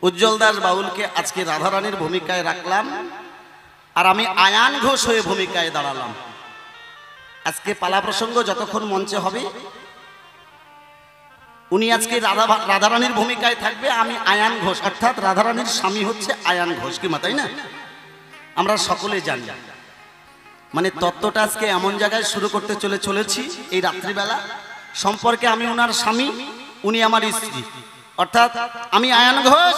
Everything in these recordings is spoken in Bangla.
উজ্জ্বল দাস বাউলকে আজকে রাধারানীর ভূমিকায় রাখলাম আর আমি আয়ান ঘোষ হয়ে ভূমিকায় দাঁড়ালাম। আজকে পালা প্রসঙ্গ যতক্ষণ মঞ্চে হবে উনি আজকে রাধারানীর ভূমিকায় থাকবে, আমি আয়ান ঘোষ, অর্থাৎ রাধারানীর স্বামী হচ্ছে আয়ান ঘোষ। কি মা, তাই না? আমরা সকলে জানি। মানে তত্ত্বটা আজকে এমন জায়গায় শুরু করতে চলেছি এই রাত্রিবেলা সম্পর্কে আমি ওনার স্বামী, উনি আমার স্ত্রী, অর্থাৎ আমি আয়ান ঘোষ,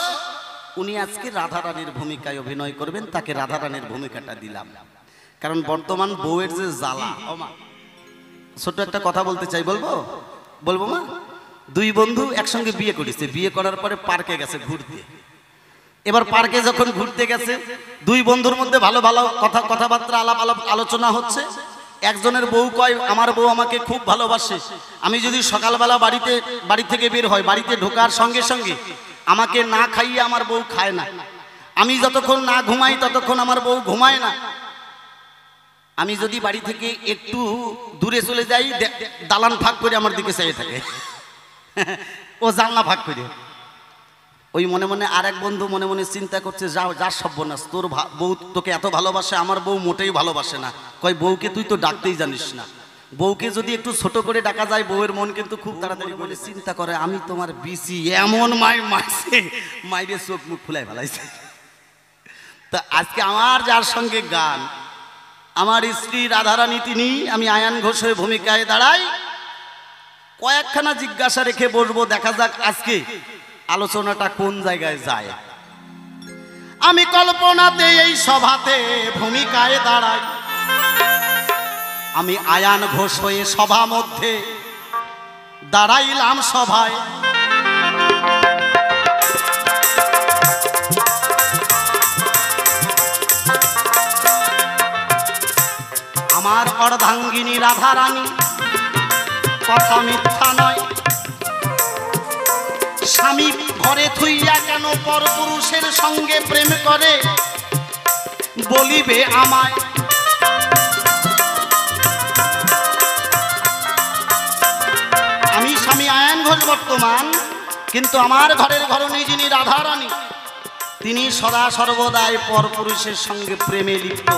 উনি আজকে রাধারানীর ভূমিকায় অভিনয় করবেন। তাকে রাধারানীর ভূমিকাটা দিলাম কারণ বর্তমান বউয়ের যে জ্বালা। ছোট্ট একটা কথা বলতে চাই, বলবো মা? দুই বন্ধু একসঙ্গে বিয়ে করেছে, বিয়ে করার পরে পার্কে গেছে ঘুরতে। এবার পার্কে যখন ঘুরতে গেছে দুই বন্ধুর মধ্যে ভালো ভালো কথাবার্তা আলোচনা হচ্ছে। একজনের বউ কয় আমার বউ আমাকে খুব ভালোবাসে, আমি যদি সকালবেলা বাড়ি থেকে বের হয় বাড়িতে ঢোকার সঙ্গে সঙ্গে আমাকে না খাইয়ে আমার বউ খায় না, আমি যতক্ষণ না ঘুমাই ততক্ষণ আমার বউ ঘুমায় না, আমি যদি বাড়ি থেকে একটু দূরে চলে যাই দালান ফাঁক করে আমার দিকে চাইয়ে থাকে, ও জানলা ফাঁক করে। ওই মনে মনে আর এক বন্ধু মনে মনে চিন্তা করছে যা সর্বনাশ, তোর বউ তোকে এত ভালোবাসে, আমার বউ মোটেই ভালোবাসে না। কয় বউকে তুই তো ডাকতেই জানিস না, বউকে যদি একটু ছোট করে ডাকা যায় বউয়ের মন কিন্তু খুব তাড়াতাড়ি বলে চিন্তা করে আমি তোমার বিসি, এমন মাইরে চোখ মুখ ফুলাই ফেলাইছে। তা আজকে আমার যার সঙ্গে গান, আমার স্ত্রী রাধারানী, তিনি, আমি আয়ান ঘোষ হয়ে ভূমিকায় দাঁড়াই। কয়েকখানা জিজ্ঞাসা রেখে বসবো, দেখা যাক আজকে আলোচনাটা কোন জায়গায় যায়। আমি কল্পনাতে এই সভাতে ভূমিকায় দাঁড়াই, আমি আয়ান ঘোষ হয়ে সভা মধ্যে দাঁড়াইলাম সভায়। আমার অর্ধাঙ্গিনী রাধারানী, কথা মিথ্যা নয়, স্বামী ঘরে থুইয়া কেন পরপুরুষের সঙ্গে প্রেম করে বলিবে আমায়। আমি স্বামী আয়ান ঘোষ বর্তমান, কিন্তু আমার ঘরের ঘরণী যিনি রাধারানী, তিনি সদা সর্বদাই পরপুরুষের সঙ্গে প্রেমে লিপ্ত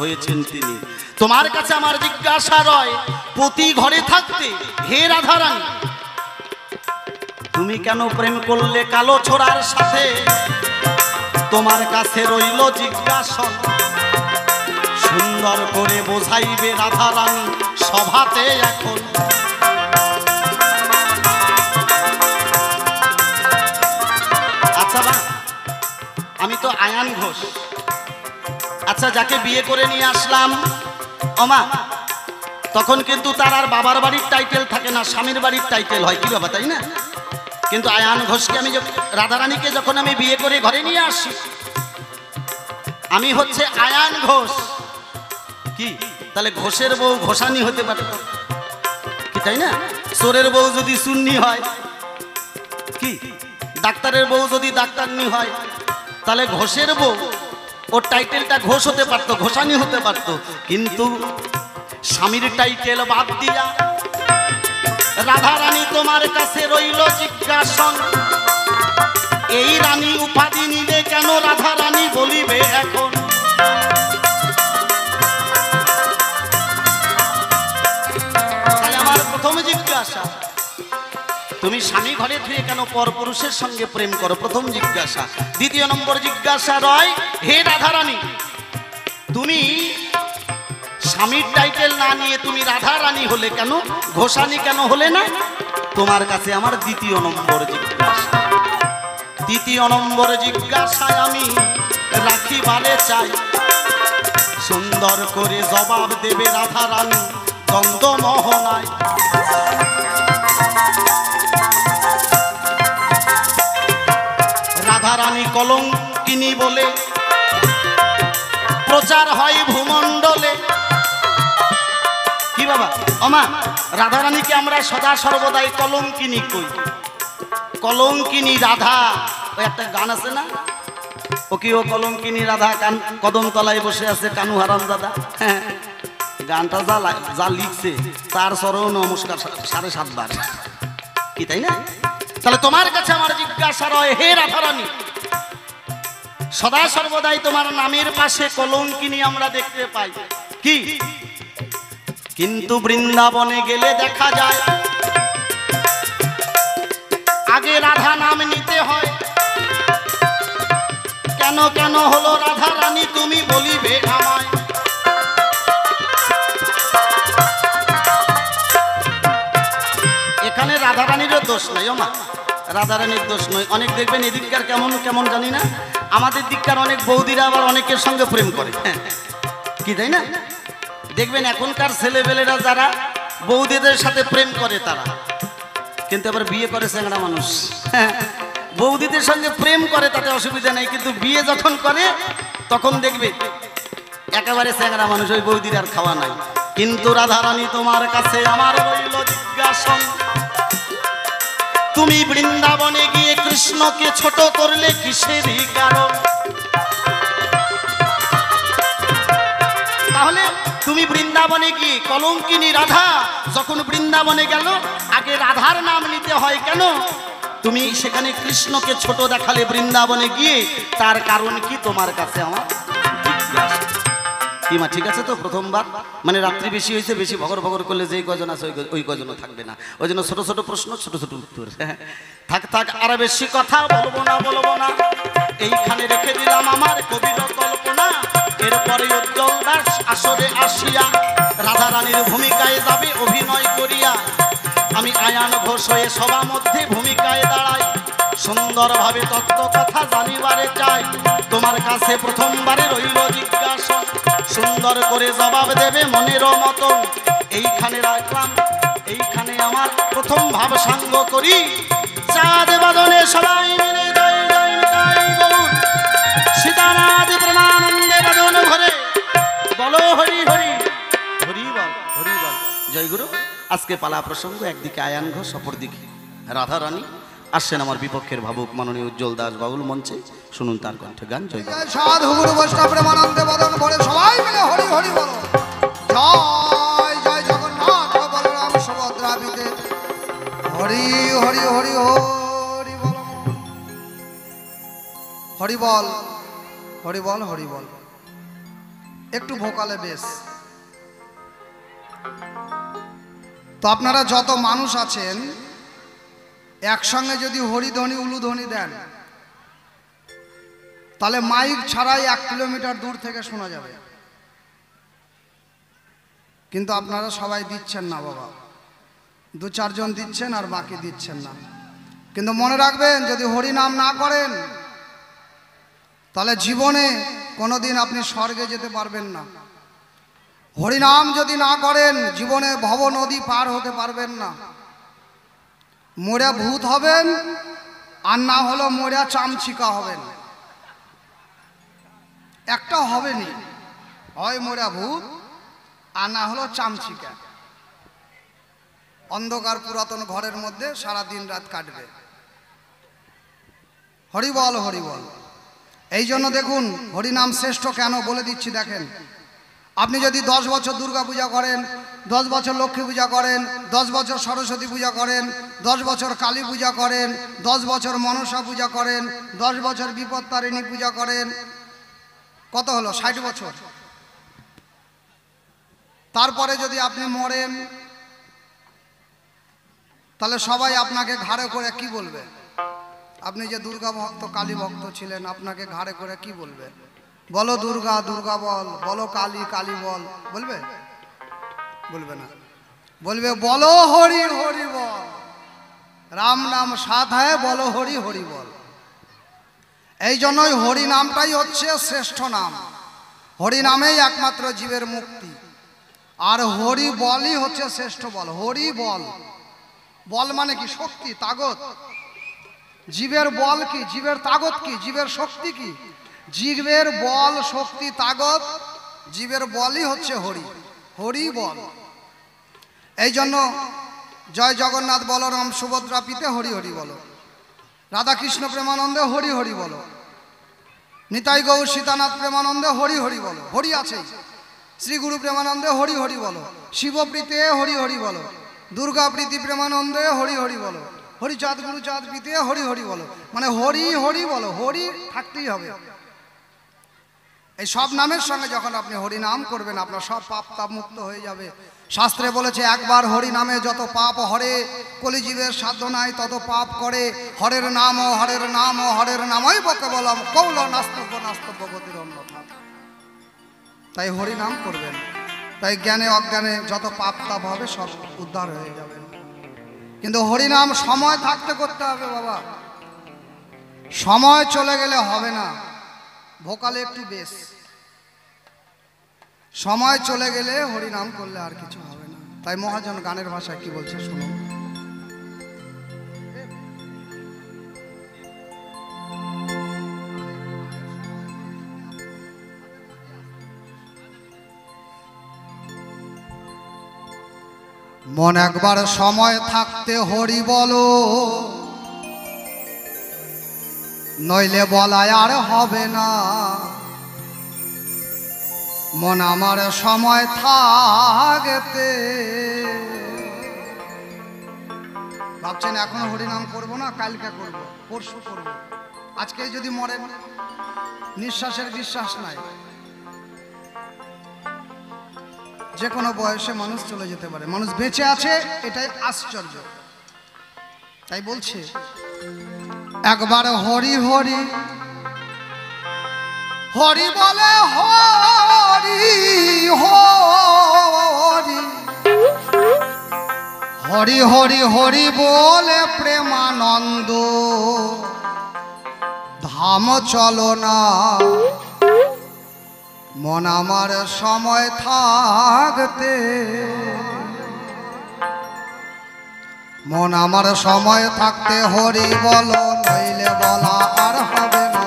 হয়েছেন তিনি। তোমার কাছে আমার জিজ্ঞাসা রয়, প্রতি ঘরে থাকতে হে রাধারানী তুমি কেন প্রেম করলে কালো ছোড়ার সাথে? তোমার কাছে রইল জিজ্ঞাসা, সুন্দর করে বোঝাইবে রাধারানী সভাতে এখন। আচ্ছা না, আমি তো আয়ান ঘোষ, আচ্ছা যাকে বিয়ে করে নিয়ে আসলাম ওমা, তখন কিন্তু তার আর বাবার বাড়ির টাইটেল থাকে না, স্বামীর বাড়ির টাইটেল হয়। কি বাবা, তাই না? কিন্তু আয়ান ঘোষকে আমি রাধারানীকে যখন আমি বিয়ে করে ঘরে নিয়ে আসি, আমি হচ্ছে আয়ান ঘোষ। কি তাহলে ঘোষের বউ ঘোষানি হতে পারত কি, তাই না? চোরের বউ যদি সুন্নি হয়, কি ডাক্তারের বউ যদি ডাক্তারনি হয়, তাহলে ঘোষের বউ ওর টাইটেলটা ঘোষ হতে পারতো, ঘোষানি হতে পারতো। কিন্তু স্বামীর টাইটেল বাদ দিয়া রাধারানী তোমার কাছে রইল জিজ্ঞাসন, এই রানী উপাধি নিলে কেন রাধারানী বলিবে এখন? তাই আমার প্রথম জিজ্ঞাসা, তুমি স্বামী ঘরে থুয়ে কেন পরপুরুষের সঙ্গে প্রেম করো? প্রথম জিজ্ঞাসা। দ্বিতীয় নম্বর জিজ্ঞাসা রয়, হে রাধারানী তুমি স্বামীর টাইটেল না নিয়ে তুমি রাধারানী হলে কেন, ঘোষানি কেন হলে না? তোমার কাছে আমার দ্বিতীয় নম্বর জিজ্ঞাসা। তৃতীয় নম্বর জিজ্ঞাসায় আমি রাখিবারে চাই, সুন্দর করে জবাব দেবে রাধারানী দ্বন্দ্ব মোহনায়। রাধারানী কলঙ্কিনী বলে প্রচার হয় ভূমণ্ডলে। কি বাবা ওমা, রাধারানীকে আমরা সদা সর্বদাই কলঙ্কিনী কই। কলঙ্কিনী রাধা, ওই একটা গান আছে না, ও কি ও কলঙ্কিনী রাধা কদম তলায় বসে আছে কানু হারাম দাদা। হ্যাঁ, গানটা যা লিখছে তার চরণ নমস্কার 7.5 বার। কি তাই না? তাহলে তোমার কাছে আমার জিজ্ঞাসা রয়, হে রাধারানী সদা সর্বদাই তোমার নামের পাশে কলঙ্কিনী আমরা দেখতে পাই কি, কিন্তু বৃন্দাবনে গেলে দেখা যায় আগে রাধা নাম নিতে হয়। কেন কেন হলো রাধা রানী তুমি বলিবে আমায়। এখানে রাধা রানীরও দোষ নাই, ও মা, রাধা রানীর দোষ নয়। অনেক দেখবেন এদিককার কেমন কেমন জানি না, আমাদের দিককার অনেক বৌদিরা আবার অনেকের সঙ্গে প্রেম করে, কি তাই না? দেখবেন এখনকার ছেলেবেলেরা যারা বৌদিদের সাথে প্রেম করে তারা কিন্তু আবার বিয়ে করে চ্যাংড়া মানুষ। বৌদিদের সঙ্গে প্রেম করে তাতে অসুবিধা নেই, কিন্তু বিয়ে যখন করে তখন দেখবে একেবারে চ্যাংড়া মানুষ, ওই বৌদির আর খাওয়া নাই। কিন্তু রাধারানী তোমার কাছে আমার রইল জিজ্ঞাসন, তুমি বৃন্দাবনে গিয়ে কৃষ্ণকে ছোট করলে কিসেরই কারণ? তাহলে তুমি বৃন্দাবনে গিয়ে কলঙ্কিনী রাধা যখন বৃন্দাবনে গেল আগে রাধার নাম নিতে হয় কেন? তুমি সেখানে কৃষ্ণকে ছোট দেখালে বৃন্দাবনে গিয়ে, তার কারণ কি তোমার কাছে আমার জিজ্ঞাসা। কি মা ঠিক আছে তো? প্রথমবার মানে রাত্রি বেশি হয়েছে, বেশি ভগর ভগর করলে যেই কজন আছে ওই কজনও থাকবে না, ওই জন্য ছোট ছোট প্রশ্ন, ছোট ছোট উত্তর। থাক থাক, আর বেশি কথা বলবো না, এইখানে রেখে দিলাম আমার কবির কল্পনা। এরপরে উজ্জ্বল দাস আসরে আসিয়া রাধা রানীর ভূমিকায় যাবে অভিনয় করিয়া। আমি আয়ান ঘোষ হয়ে সভা মধ্যে ভূমিকায় দাঁড়াই, সুন্দরভাবে তত্ত্ব কথা জানিবারে চাই। তোমার কাছে প্রথমবারে রইল জিজ্ঞাসা, সুন্দর করে জবাব দেবে মনের মতন। এইখানে রাখলাম, এইখানে আমার প্রথম ভাব সাঙ্গ করি। চাঁদ বাদনে সবাই মিলে জয় জয় নিতাই গৌর, সীতানাথ প্রেমানন্দে বাদন ঘরে বলো হরি হরি, হরি বল হরি বল। জয় গুরু। আজকে পালা প্রসঙ্গ, একদিকে আয়ান ঘোষ, অপরদিকে রাধা রানী। আসছেন আমার বিপক্ষের ভাবুক মাননীয় উজ্জ্বল দাস বাউল মঞ্চে, শুনুন তার কণ্ঠে গান। জয় সাধু গুরু বৈষ্ণব প্রেমানন্দে বদন ভরে সবাই মিলে হরি হরি বলো। জয় জয় জগন্নাথ বলরাম সুভদ্রা পিতে হরি হরি হরি হরি বল, হরি বল হরি বল হরি বল। একটু ভোকালে বেশ। তো আপনারা যত মানুষ আছেন একসঙ্গে যদি হরিধ্বনি উলুধ্বনি দেন তাহলে মাইক ছাড়াই 1 কিলোমিটার দূর থেকে শোনা যাবে, কিন্তু আপনারা সবাই দিচ্ছেন না বাবা, 2-4 জন দিচ্ছেন আর বাকি দিচ্ছেন না। কিন্তু মনে রাখবেন, যদি হরি নাম না করেন তাহলে জীবনে কোনোদিন আপনি স্বর্গে যেতে পারবেন না। হরিনাম যদি না করেন জীবনে ভব নদী পার হতে পারবেন না। মরা ভূত হবেন, আর না হলো মরা চামচিকা হবেন, একটা হবেনি, হয় মরা ভূত আর না হলো চামচিকা। অন্ধকার পুরাতন ঘরের মধ্যে সারা দিন রাত কাটবে। হরি বল হরি বল। এই জন্য দেখুন হরিনাম শ্রেষ্ঠ কেন বলে দিচ্ছি। দেখেন, আপনি যদি 10 বছর দুর্গা পূজা করেন, 10 বছর লক্ষ্মী পূজা করেন, 10 বছর সরস্বতী পূজা করেন, 10 বছর কালী পূজা করেন, 10 বছর মনসা পূজা করেন, 10 বছর বিপত্তারিণী পূজা করেন, কত হলো? 60 বছর। তারপরে যদি আপনি মরেন তাহলে সবাই আপনাকে ঘাড়ে করে কি বলবে? আপনি যে দুর্গা ভক্ত, কালী ভক্ত ছিলেন, আপনাকে ঘাড়ে করে কি বলবে? বলো দুর্গা দুর্গা বল, বলো কালী কালী বল, বলবে? বলবে না, বলবে বলো হরি হরি বল। রাম নাম সাধ হয়, বলো হরি হরি বল। এই জন্যই হরি নামটাই হচ্ছে শ্রেষ্ঠ নাম। হরি নামেই একমাত্র জীবের মুক্তি, আর হরি বলই হচ্ছে শ্রেষ্ঠ বল। হরি বল, বল মানে কি? শক্তি, তাগত। জীবের বল কি? জীবের তাগত কি? জীবের শক্তি কি? জীবের বল, শক্তি, তাগত, জীবের বলই হচ্ছে হরি, হরি বল। এই জন্য জয় জগন্নাথ বলরাম সুভদ্রা পিতে হরি হরি বলো, রাধাকৃষ্ণ প্রেমানন্দে হরি হরি বলো, নিতাই গৌর সীতানাথ প্রেমানন্দে হরি হরি বলো। হরি আছে। শ্রী গুরু প্রেমানন্দে হরি হরি বলো, শিবপ্রীতে হরি হরি বলো, দুর্গা প্রীতি প্রেমানন্দে হরি হরি বলো, হরিচাঁদ গুরুচাঁদ প্রীতে হরি হরি বলো। মানে হরি হরি বলো, হরি থাকতেই হবে। এই সব নামের সঙ্গে যখন আপনি হরি নাম করবেন আপনার সব পাপ তাপ মুক্ত হয়ে যাবে। শাস্ত্রে বলেছে একবার হরি নামে যত পাপ হরে, কলিজীবের সাধ্য নাই তত পাপ করে। হরের নাম ও হরের নাম ও হরের নামই বকে বললাম কৌল নাস্তব্য নাস্তব্য গতির অন্যথা। তাই হরি নাম করবেন, তাই জ্ঞানে অজ্ঞানে যত পাপ তাপ হবে সব উদ্ধার হয়ে যাবে। কিন্তু হরিনাম সময় থাকতে করতে হবে বাবা, সময় চলে গেলে হবে না। ভোকালে একটু বেশ, সময় চলে গেলে হরিনাম করলে আর কিছু হবে না। তাই মহাজন গানের ভাষায় কি বলছে শুনুন। মন একবার সময় থাকতে হরি বলো, নইলে বলায় আর হবে না। মন আমার সময় থাকতে, ভাবছেন এখনো হরিনাম করবো না, কালকে করব, পরশু করব, আজকে যদি মরেন নিঃশ্বাসের বিশ্বাস নাই। যে কোনো বয়সে মানুষ চলে যেতে পারে, মানুষ বেঁচে আছে এটাই আশ্চর্য। তাই বলছে একবার হরি হরি হরি বলে হরি হরি হরি হরি হরি বলে প্রেমানন্দ ধাম চলো না। মন আমার সময় থাকতে, মন আমার সময় থাকতে হরি বলো, নইলে বলা আর হবে না।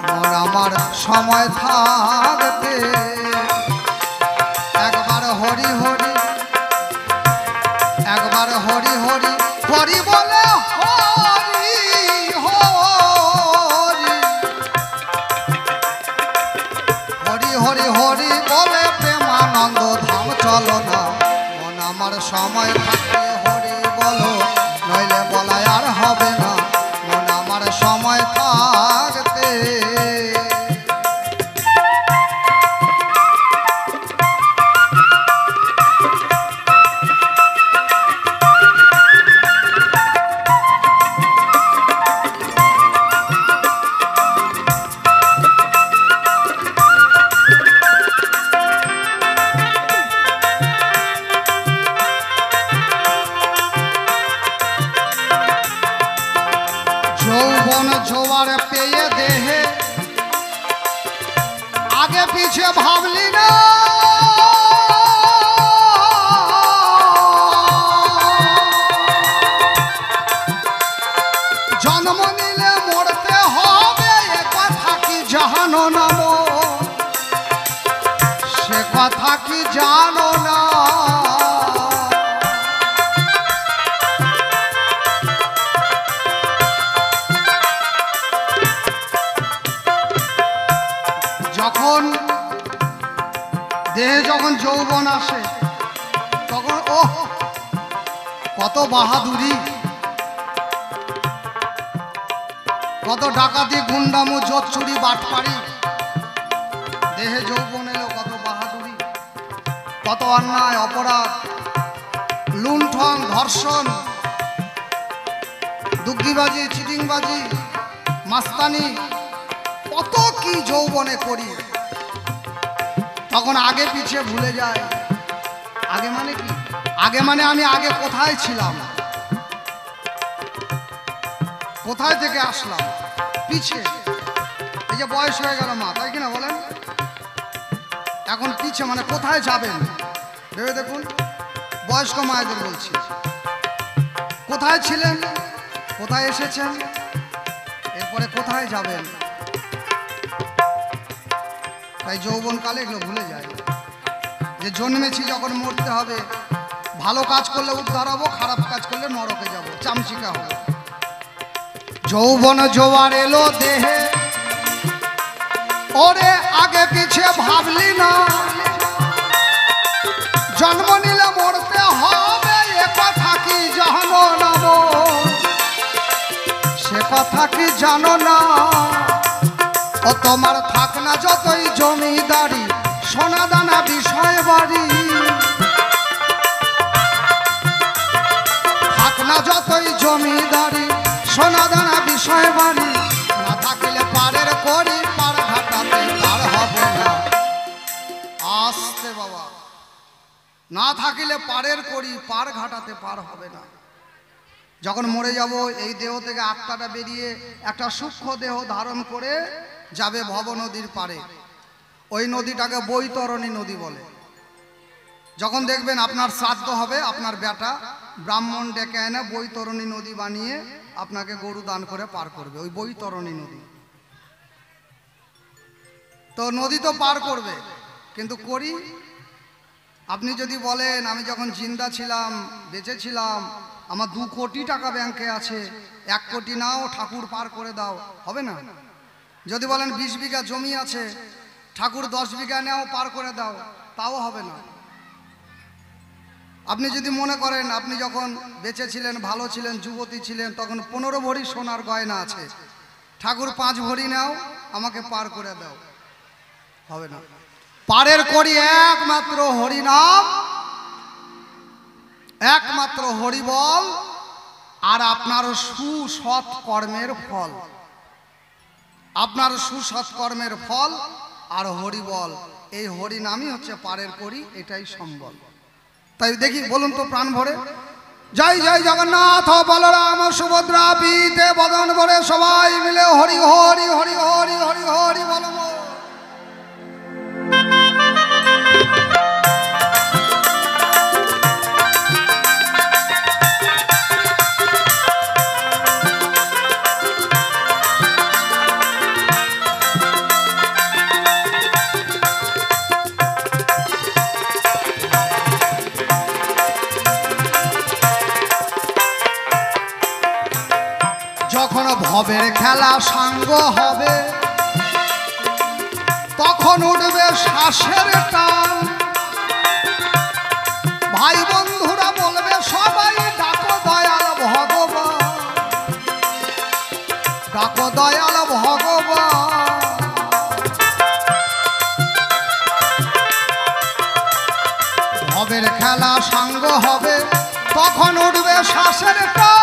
মন আমার সময় থাকতে একবার হরি হরি, একবার হরি হরি হরি বলে হরি হরি হরি হরি হরি বলে প্রেমানন্দ ধাম চলো না। মন আমার সময় থাকতে হরি বলো, নইলে বলায় আর হবে না। মন আমার সময় থাকতে, যৌবন জোয়ার পেয়ে দেহে আগে পিছে ভাবলি না। জন্ম নিলে মরতে হবে এ কথা কি জানো না, সে কথা কি জানো না। যখন দেহে যখন যৌবন আসে তখন ও কত বাহাদুরি, কত ডাকাতি গুন্ডামু জোর চুরি বাটপাড়ি। দেহে যৌবন এলো কত বাহাদুরি, কত অন্যায় অপরাধ, লুণ্ঠন ধর্ষণ, দুগ্গিবাজি চিটিংবাজি মাস্তানি, কত কি যৌবনে করি। তখন আগে পিছিয়ে ভুলে যায়। আগে মানে কি? আগে মানে আমি আগে কোথায় ছিলাম, কোথায় থেকে আসলাম, পিছে। এই যে বয়স হয়ে গেল মা, তাই কিনা বলেন? এখন পিছে মানে কোথায় যাবেন ভেবে দেখুন। বয়স্ক মায়েদের বলছি, কোথায় ছিলেন, কোথায় এসেছেন, এরপরে কোথায় যাবেন। তাই যৌবনকালে এগুলো ভুলে যায় যে জন্মেছি যখন মরতে হবে। ভালো কাজ করলে উদ্ধার হবো, খারাপ কাজ করলে নরকে যাব, চামচিকা হবো। যৌবন জোয়ার এলো দেহে, ওরে আগে পিছে ভাবলি না। জন্ম নিলে মরতে হবে এ কথা কি জানো না, সে কথা কি জানো না। ও ও তোমার থাক না যতই জমিদারি সোনা দানা বিষয় বাড়ি, থাক না যতই জমিদারি সোনা দানা বিষয় বাড়ি, না থাকলে পারের করি পার ঘাটাতে পার হবে না। আসতে বাবা, না থাকিলে পারের করি পার ঘাটাতে পার হবে না। যখন মরে যাব এই দেহ থেকে আত্মাটা বেরিয়ে একটা সূক্ষ্ম দেহ ধারণ করে যাবে ভব নদীর পারে। ওই নদীটাকে বৈতরণী নদী বলে। যখন দেখবেন আপনার শ্রাদ্ধ হবে, আপনার বেটা ব্রাহ্মণ ডেকে এনে বৈতরণী নদী বানিয়ে আপনাকে গরু দান করে পার করবে, ওই বৈতরণী নদী। তো নদী তো পার করবে, কিন্তু করি আপনি যদি বলেন আমি যখন জিন্দা ছিলাম, বেঁচে ছিলাম, আমার 2 কোটি টাকা ব্যাংকে আছে, 1 কোটি নাও ঠাকুর পার করে দাও, হবে না। যদি বলেন 20 বিঘা জমি আছে, ঠাকুর 10 বিঘা নাও পার করে দাও, তাও হবে না। আপনি যদি মনে করেন আপনি যখন বেঁচে ছিলেন, ভালো ছিলেন, যুবতী ছিলেন, তখন 15 ভরি সোনার গয়না আছে, ঠাকুর 5 ভরি নাও আমাকে পার করে দাও, হবে না। পারের করি একমাত্র হরিনাম, একমাত্র হরিবল, আর আপনার সুসৎ কর্মের ফল, আপনার সুসৎ কর্মের ফল আর হরিবল, এই হরিনামই হচ্ছে পারের করি, এটাই সম্বল। তাই দেখি বলুন তো প্রাণ ভরে জয় জয় জগন্নাথ বলরাম সুভদ্রা পিতে বদন ভরে সবাই মিলে হরি হরি হরি হরি হরি হরি বল। যখন ভবের খেলা সাঙ্গ হবে, তখন উঠবে শ্বাসের টান, ভাই বন্ধুরা বলবে সবাই ডাকো দয়াল ভগবান, ডাকো দয়াল ভগবান। ভবের খেলা সাঙ্গ হবে, তখন উঠবে শ্বাসের টান।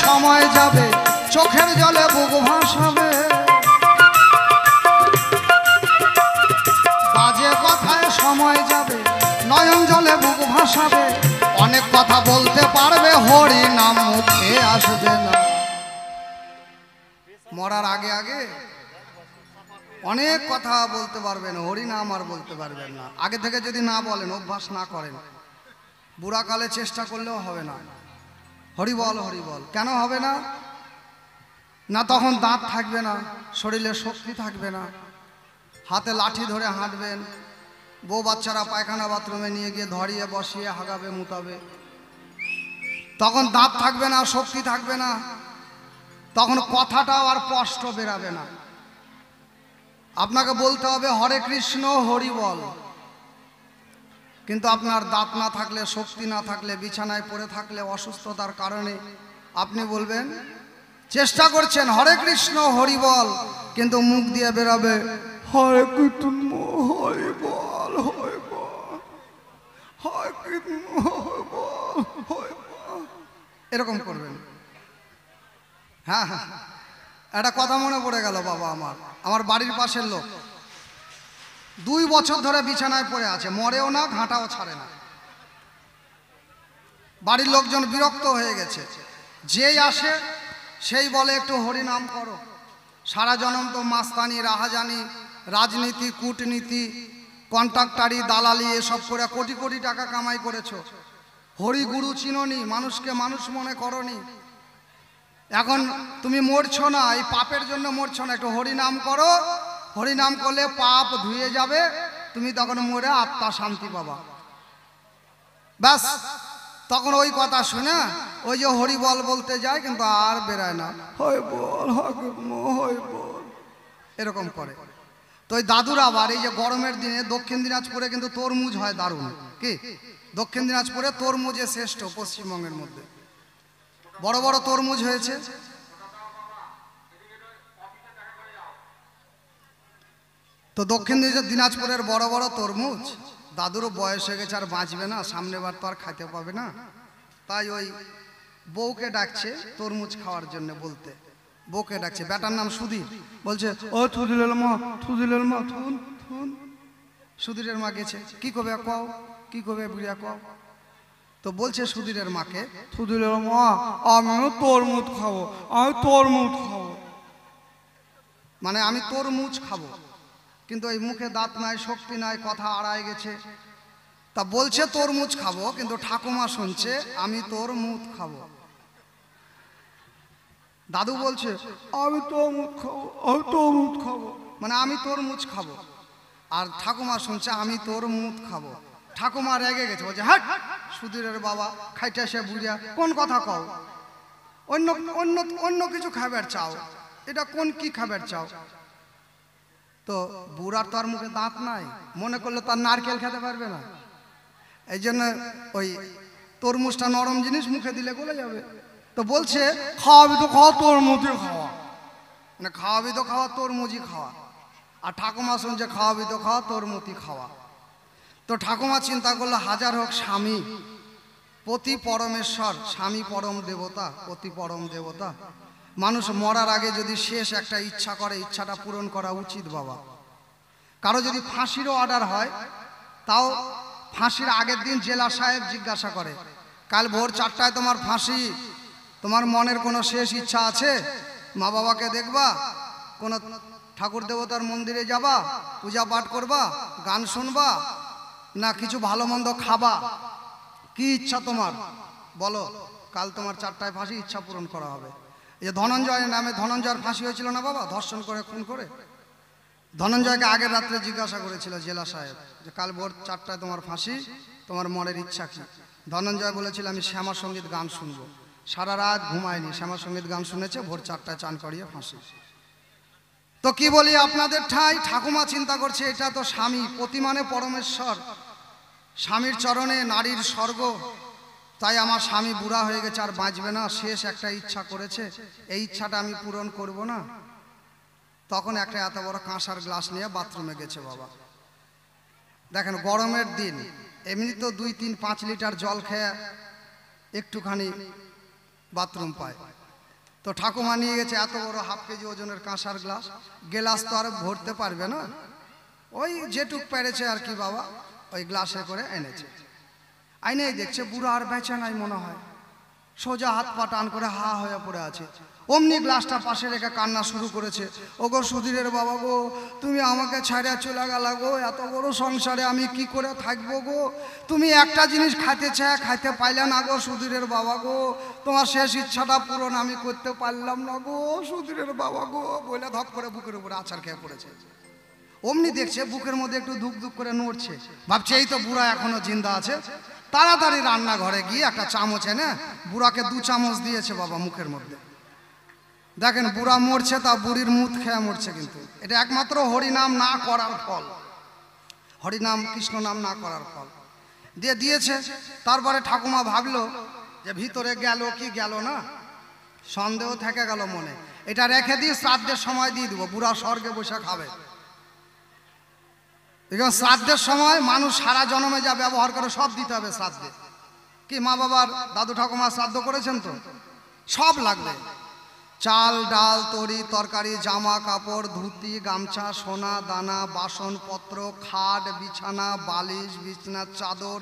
সময় যাবে চোখের জলে বুক ভাসাবে, বাজে কথায় সময় যাবে নয়ন জলে বুক ভাসাবে, অনেক কথা বলতে পারবে হরি নাম মুখে আসবে না। মরার আগে আগে অনেক কথা বলতে পারবেন, হরি নাম আর বলতে পারবেন না। আগে থেকে যদি না বলেন, অভ্যাস না করেন, বুড়াকালে চেষ্টা করলেও হবে না। হরি বল হরি বল কেন হবে না? না তখন দাঁত থাকবে না, শরীরে শক্তি থাকবে না, হাতে লাঠি ধরে হাঁটবেন, বউ বাচ্চারা পায়খানা বাথরুমে নিয়ে গিয়ে ধরিয়ে বসিয়ে হাগাবে মুতাবে, তখন দাঁত থাকবে না, শক্তি থাকবে না, তখন কথাটাও আর স্পষ্ট বেরাবে না। আপনাকে বলতে হবে হরে কৃষ্ণ হরি বল, কিন্তু আপনার দাঁত না থাকলে, শক্তি না থাকলে, বিছানায় পড়ে থাকলে, অসুস্থতার কারণে আপনি বলবেন, চেষ্টা করছেন হরে কৃষ্ণ হরি বল, কিন্তু মুখ দিয়ে বেরাবে হরে কৃষ্ণ হরি বল হরি বল হরে কৃষ্ণ হরি বল হরি বল, এরকম করবেন। হ্যাঁ হ্যাঁ, একটা কথা মনে পড়ে গেল বাবা, আমার বাড়ির পাশের লোক 2 বছর ধরে বিছানায় পড়ে আছে, মরেও না, ঘাঁটাও ছাড়ে না। বাড়ির লোকজন বিরক্ত হয়ে গেছে, যেই আসে সেই বলে একটু হরি নাম করো। সারা জনম তো মাস্তানি, রাহাজানি, রাজনীতি, কূটনীতি, কন্ট্রাক্টারি, দালালি এসব করে কোটি কোটি টাকা কামাই করেছো, হরি গুরু চিনোনি, মানুষকে মানুষ মনে করনি। এখন তুমি মরছো না, এই পাপের জন্য মরছো না, একটু হরি নাম করো, হরি নাম করলে পাপ ধুয়ে যাবে, তুমি তখন মরে আত্মা শান্তি পাবা। ব্যাস তখন ওই কথা শুনে ওই যে হরি বল বলতে যায়, কিন্তু আর বেরায় না, হয় বল হয় বল এরকম করে। তো ওই দাদুর আবার এই যে গরমের দিনে দক্ষিণ দিনাজপুরে কিন্তু তরমুজ হয় দারুণ। কি দক্ষিণ দিনাজপুরে তরমুজে শ্রেষ্ঠ পশ্চিমবঙ্গের মধ্যে, বড় বড় তরমুজ হয়েছে। তো দক্ষিণ দিনাজপুরের বড় বড় তরমুজ, দাদুরও বয়স হয়ে গেছে, আর বাঁচবে না, সামনেবার তো আর খাইতে পাবে না, তাই ওই বউকে ডাকছে তরমুজ খাওয়ার জন্য। বলতে বউকে ডাকছে, বেটার নাম সুধীর, বলছে ও থুদিলের মা, থুদিলের মা, থুন থুন। সুধীরের মা গেছে, কি কবে কও, কি কবে বুড়িয়া কও। তো বলছে সুধীরের মাকে, থুদিলের মা আমিও তরমুজ খাবো, আমি তরমুজ খাবো, মানে আমি তরমুজ খাবো, কিন্তু এই মুখে দাঁত নাই, শক্তি নাই, কথা আড়ায় গেছে। তা বলছে তরমুজ খাবো, কিন্তু ঠাকুমা শুনছে আমি তরমুজ খাবো। দাদু বলছে আমি তরমুজ খাবো, আমি তরমুজ খাবো, মানে আমি তরমুজ খাবো, আর ঠাকুমা শুনছে আমি তরমুজ খাবো। ঠাকুমা রেগে গেছে, বলছে হাট সুধীরের বাবা খাইটা সে বুড়িয়া, কোন কথা কও, অন্য অন্য অন্য কিছু খাবার চাও, এটা কোন কি খাবার চাও। তো বুড়ার তো আর মুখে দাঁত নাই, মনে করলে তার নারকেল খেতে পারবে না, এই জন্য ওই তরমুজটা নরম জিনিস, মুখে দিলে গলে যাবে। তো বলছে খাওয়াবি তো খাওয়া, তরমুজই খাওয়া, মানে খাওয়াবি তো খাওয়া, তরমুজই খাওয়া। আর ঠাকুমা শুনছে খাওয়াবি তো খাওয়া, তরমুজই খাওয়া। তো ঠাকুমা চিন্তা করলো হাজার হোক স্বামী পতি পরমেশ্বর, স্বামী পরম দেবতা, পতি পরম দেবতা, মানুষ মরার আগে যদি শেষ একটা ইচ্ছা করে, ইচ্ছাটা পূরণ করা উচিত বাবা। কারো যদি ফাঁসিরও অর্ডার হয়, তাও ফাঁসির আগের দিন জেলা সাহেব জিজ্ঞাসা করে, কাল ভোর 4টায় তোমার ফাঁসি, তোমার মনের কোনো শেষ ইচ্ছা আছে? মা বাবাকে দেখবা, কোনো ঠাকুর দেবতার মন্দিরে যাবা, পূজা পাঠ করবা, গান শুনবা, না কিছু ভালো মন্দ খাবা, কি ইচ্ছা তোমার বলো, কাল তোমার 4টায় ফাঁসি, ইচ্ছা পূরণ করা হবে। এই যে ধনঞ্জয়ের নামে, ধনঞ্জয়ের ফাঁসি হয়েছিল না বাবা, ধর্ষণ করে খুন করে। ধনঞ্জয়কে আগের রাত্রে জিজ্ঞাসা করেছিল জেলা সাহেব যে কাল ভোর 4টায় তোমার ফাঁসি, তোমার মনের ইচ্ছা কি? ধনঞ্জয় বলেছিল আমি শ্যামা সঙ্গীত গান শুনবো, সারা রাত ঘুমায়নি, শ্যামা সঙ্গীত গান শুনেছে, ভোর 4টায় চান করিয়ে ফাঁসি। তো কি বলি আপনাদের ঠাই, ঠাকুমা চিন্তা করছে এটা তো স্বামী, পতি মানে পরমেশ্বর, স্বামীর চরণে নারীর স্বর্গ, তাই আমার স্বামী বুড়া হয়ে গেছে, আর বাঁচবে না, শেষ একটা ইচ্ছা করেছে, এই ইচ্ছাটা আমি পূরণ করব না। তখন একটা এত বড় কাঁসার গ্লাস নিয়ে বাথরুমে গেছে বাবা। দেখেন গরমের দিন, এমনি তো 2, 3, 5 লিটার জল খেয়ে একটুখানি বাথরুম পায়। তো ঠাকুমা নিয়ে গেছে এত বড় 1/2 কেজি ওজনের কাঁসার গ্লাস, গ্লাস তো আর ভরতে পারবে না, ওই যেটুক পেরেছে আর কি বাবা, ওই গ্লাসে করে এনেছে। আইনেই দেখছে বুড়ো আর বেঁচে নাই মনে হয়, সোজা হাত পা টান করে হা হয়ে পড়ে আছে। অমনি গ্লাসটা পাশে রেখে কান্না শুরু করেছে, ওগো সুধীরের বাবা গো, তুমি আমাকে ছাড়া চলে গেলা গো, এত বড় সংসারে আমি কি করে থাকবো গো, তুমি একটা জিনিস খাইতে চায় খাইতে পাইলে না গো সুধীরের বাবা গো, তোমার শেষ ইচ্ছাটা পূরণ আমি করতে পারলাম না গো সুধীরের বাবা গো, বলে ধপ করে বুকের উপরে আছাড় খেয়ে পড়েছে। অমনি দেখছে বুকের মধ্যে একটু ধুক ধুক করে নড়ছে, ভাবছে এই তো বুড়া এখনো জিন্দা আছে। তাড়াতাড়ি রান্নাঘরে গিয়ে একটা চামচ এনে বুড়াকে 2 চামচ দিয়েছে বাবা মুখের মধ্যে। দেখেন বুড়া মরছে, তা বুড়ির মুখ খেয়ে মরছে, কিন্তু এটা একমাত্র হরিনাম না করার ফল, হরিনাম কৃষ্ণ নাম না করার ফল। দিয়েছে। তারপরে ঠাকুমা ভাবলো যে ভিতরে গেল কি গেল না, সন্দেহ থেকে গেল মনে, এটা রেখে দিয়ে শ্রাদ্ধের সময় দিয়ে দেবো, বুড়া স্বর্গে বসে খাবে। শ্রাদ্ধের সময় মানুষ সারা জন্মে যা ব্যবহার করে সব দিতে হবে শ্রাদ্ধে। কি মা বাবার দাদু ঠাকুমা শ্রাদ্ধ করেছেন তো, সব লাগবে, চাল ডাল তরি তরকারি, জামা কাপড়, ধুতি গামছা, সোনা দানা, বাসনপত্র, খাট বিছানা, বালিশ বিছানার চাদর,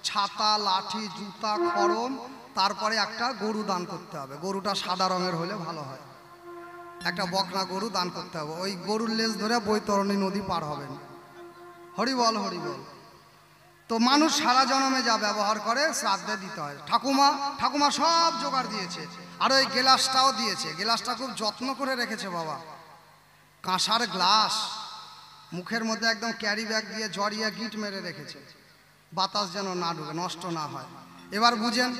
ছাতা লাঠি জুতা খড়ম, তারপরে একটা গরু দান করতে হবে, গরুটা সাদা রঙের হলে ভালো হয়, একটা বকনা গরু দান করতে হবে, ওই গরুর লেজ ধরে বৈতরণী নদী পার হবেন। হরি বল হরি বল। তো মানুষ সারা জন্মে যা ব্যবহার করে শ্রাদ্ধে দিতে হয়। ঠাকুমা সব জোগাড় দিয়েছে, আর ওই গ্লাসটাও দিয়েছে, গ্লাসটা খুব যত্ন করে রেখেছে বাবা, কাঁসার গ্লাস, মুখের মধ্যে একদম ক্যারি ব্যাগ দিয়ে জড়িয়ে গিট মেরে রেখেছে, বাতাস যেন না ঢুকে, নষ্ট না হয়। এবার বুঝেন,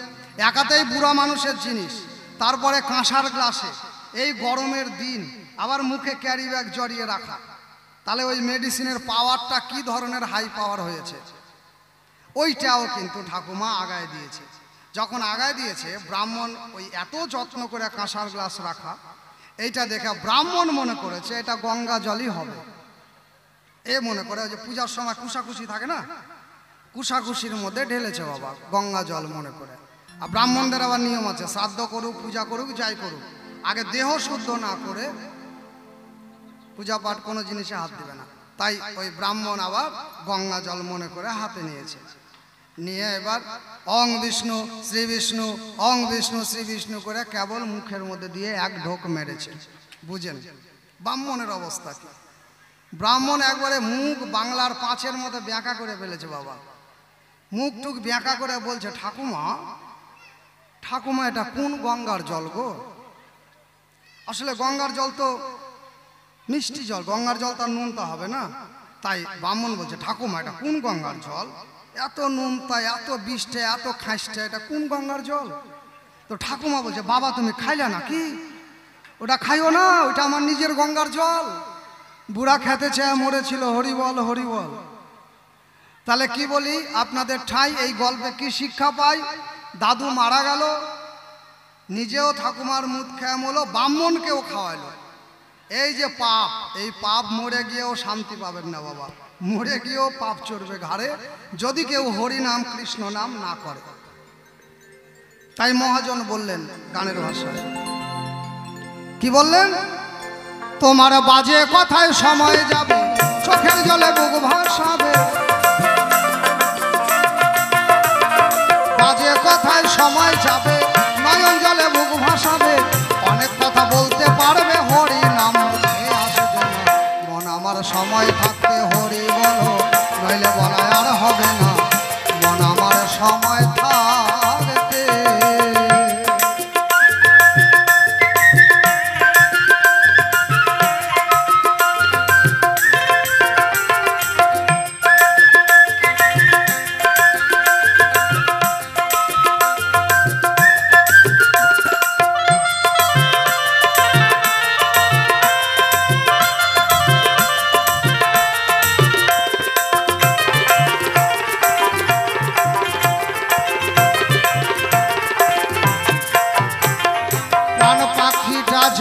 একাতেই বুড়া মানুষের জিনিস, তারপরে কাঁসার গ্লাসে, এই গরমের দিন আবার মুখে ক্যারি ব্যাগ জড়িয়ে রাখা, তাহলে ওই মেডিসিনের পাওয়ারটা কি ধরনের হাই পাওয়ার হয়েছে। ওইটাও কিন্তু ঠাকুমা আগায় দিয়েছে। যখন আগায় দিয়েছে, ব্রাহ্মণ ওই এত যত্ন করে কাঁসার গ্লাস রাখা, এইটা দেখে ব্রাহ্মণ মনে করেছে এটা গঙ্গা জলই হবে। এ মনে করে যে পূজার সময় কুশাকুশি থাকে না, কুশাকুশির মধ্যে ঢেলেছে বাবা গঙ্গা জল মনে করে। আর ব্রাহ্মণদের আবার নিয়ম আছে, শ্রাদ্ধ করুক, পূজা করুক, যাই করুক, আগে দেহ শুদ্ধ না করে পূজা পাঠ কোনো জিনিসে হাত দিবে না। তাই ওই ব্রাহ্মণ আবার গঙ্গা জল মনে করে হাতে নিয়েছে, নিয়ে এবার অং বিষ্ণু শ্রী বিষ্ণু, অং বিষ্ণু শ্রী বিষ্ণু করে কেবল মুখের মধ্যে দিয়ে এক ঢোক মেরেছে। বুঝেন ব্রাহ্মণের অবস্থা কি। ব্রাহ্মণ একবারে মুখ বাংলার পাঁচের মতো ব্যাঁকা করে ফেলেছে বাবা, মুখ টুক ব্যাঁকা করে বলছে, ঠাকুমা ঠাকুমা এটা কোন গঙ্গার জল গো? আসলে গঙ্গার জল তো মিষ্টি জল, গঙ্গার জল তার নুনতা হবে না। তাই ব্রাহ্মণ বলছে, ঠাকুমা এটা কোন গঙ্গার জল? এত নুনতা, এত বিষটা, এত খাইসটা, এটা কোন গঙ্গার জল? তো ঠাকুমা বলছে, বাবা তুমি খাইলে নাকি? ওটা খাইও না, ওটা আমার নিজের গঙ্গার জল। বুড়া খেতে চেয়ে মরেছিল, হরিবল হরিবল। তাহলে কি বলি আপনাদের ঠাই, এই গল্পে কি শিক্ষা পাই? দাদু মারা গেল, নিজেও ঠাকুমার মুখ খেয়ে মরলো, ব্রাহ্মণকেও খাওয়াইলো। এই যে পাপ, এই পাপ মরে গিয়েও শান্তি পাবেন না বাবা, মরে গিয়েও পাপ চড়বে ঘাড়ে যদি কেউ হরি নাম কৃষ্ণ নাম না করে। তাই মহাজন বললেন গানের ভাষায়, কি বললেন? তোমার বাজে কথায় সময় যাবে, চোখের জলে বুক ভাসাবে। বাজে কথায় সময় যাবে, নয়ন জলে বুক ভাসাবে। অনেক কথা বলতে পারবে, হরি নাম মুখে আসবে না। মন আমার সময় থাকতে হরি বলো, নইলে বলায় আর হবে না। মন আমার সময় থাকতে।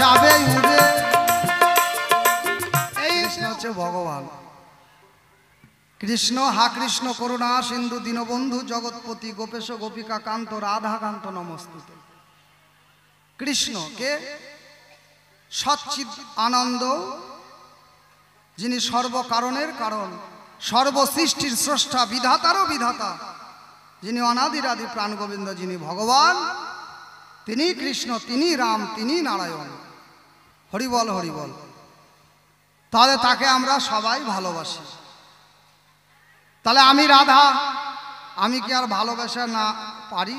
যাবে উড়ে। এই হচ্ছে ভগবান কৃষ্ণ। হা কৃষ্ণ করুণা সিন্ধু দীনবন্ধু জগৎপতি গোপেশ গোপিকা কান্ত রাধা কান্ত নমস্তুতে। কৃষ্ণ কে? সচ্চিদ আনন্দ, যিনি সর্বকারণের কারণ, সর্বসৃষ্টির স্রষ্টা, বিধাতারও বিধাতা, যিনি অনাদির আদি প্রাণ গোবিন্দ, যিনি ভগবান, তিনি কৃষ্ণ, তিনি রাম, তিনি নারায়ণ। হরিবল হরিবল। তাহলে তাকে আমরা সবাই ভালোবাসি। তাহলে আমি রাধা, আমি কি আর ভালোবাসা না পারি?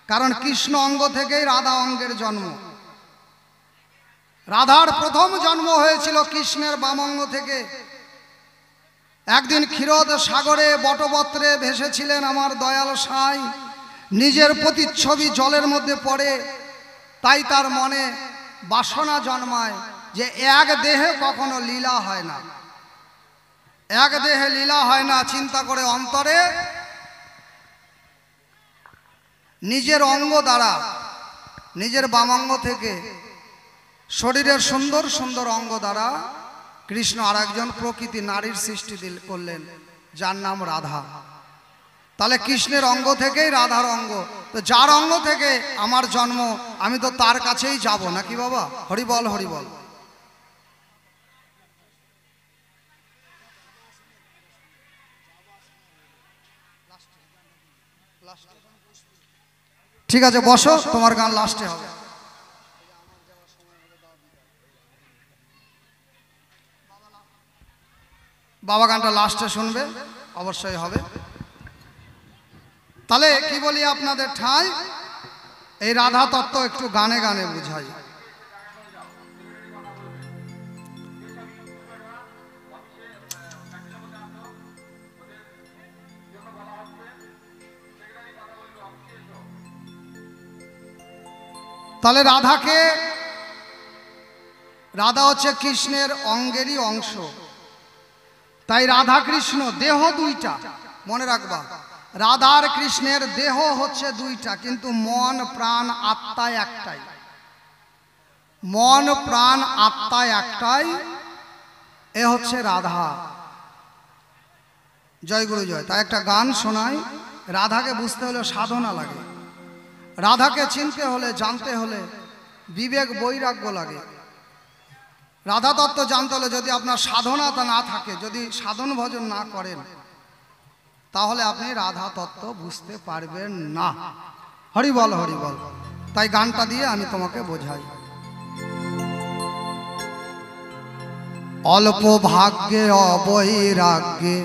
কারণ কৃষ্ণ অঙ্গ থেকেই রাধা অঙ্গের জন্ম। রাধার প্রথম জন্ম হয়েছিল কৃষ্ণের বামঙ্গ থেকে। একদিন ক্ষীরোদ সাগরে বটবস্ত্রে ভেসেছিলেন আমার দয়াল সাঁই, নিজের প্রতিচ্ছবি জলের মধ্যে পড়ে। তাই তার মনে বাসনা জন্মায় যে এক দেহে কখনো লীলা হয় না, এক দেহে লীলা হয় না। চিন্তা করে অন্তরে নিজের অঙ্গ দ্বারা, নিজের বামাঙ্গ থেকে শরীরের সুন্দর সুন্দর অঙ্গ দ্বারা কৃষ্ণ আর একজন প্রকৃতি নারীর সৃষ্টি করলেন, যার নাম রাধা। তাহলে কৃষ্ণের অঙ্গ থেকেই রাধার অঙ্গ। তো যার অঙ্গ থেকে আমার জন্ম, আমি তো তার কাছেই যাব নাকি বাবা? হরিবল হরিবল। ঠিক আছে বসো, তোমার গান লাস্টে হবে। বাবা গানটা লাস্টে শুনবে, অবশ্যই হবে। তাহলে কি বলি আপনাদের ঠাই, এই রাধা তত্ত্ব একটু গানে গানে বুঝাই। তাহলে রাধা হচ্ছে কৃষ্ণের অঙ্গেরই অংশ। তাই রাধা কৃষ্ণ দেহ দুইটা, মনে রাখবা। রাধার কৃষ্ণের দেহ হচ্ছে দুইটা, কিন্তু মন প্রাণ আত্মা একটাই। মন প্রাণ আত্মা একটাই, এ হচ্ছে রাধা। জয় গুরু জয়। তাই একটা গান শোনাই। রাধাকে বুঝতে হলে সাধনা লাগে, রাধাকে চিনতে হলে জানতে হলে বিবেক বৈরাগ্য লাগে। রাধা তত্ত্ব জানতে হলে যদি আপনার সাধনাটা না থাকে, যদি সাধন ভজন না করেন, তাহলে আপনি রাধা তত্ত্ব বুঝতে পারবেন না। হরি বল হরি বল। তাই গানটা দিয়ে আমি তোমাকে বোঝাই। অল্প ভাগ্যে অবৈরাগ্যে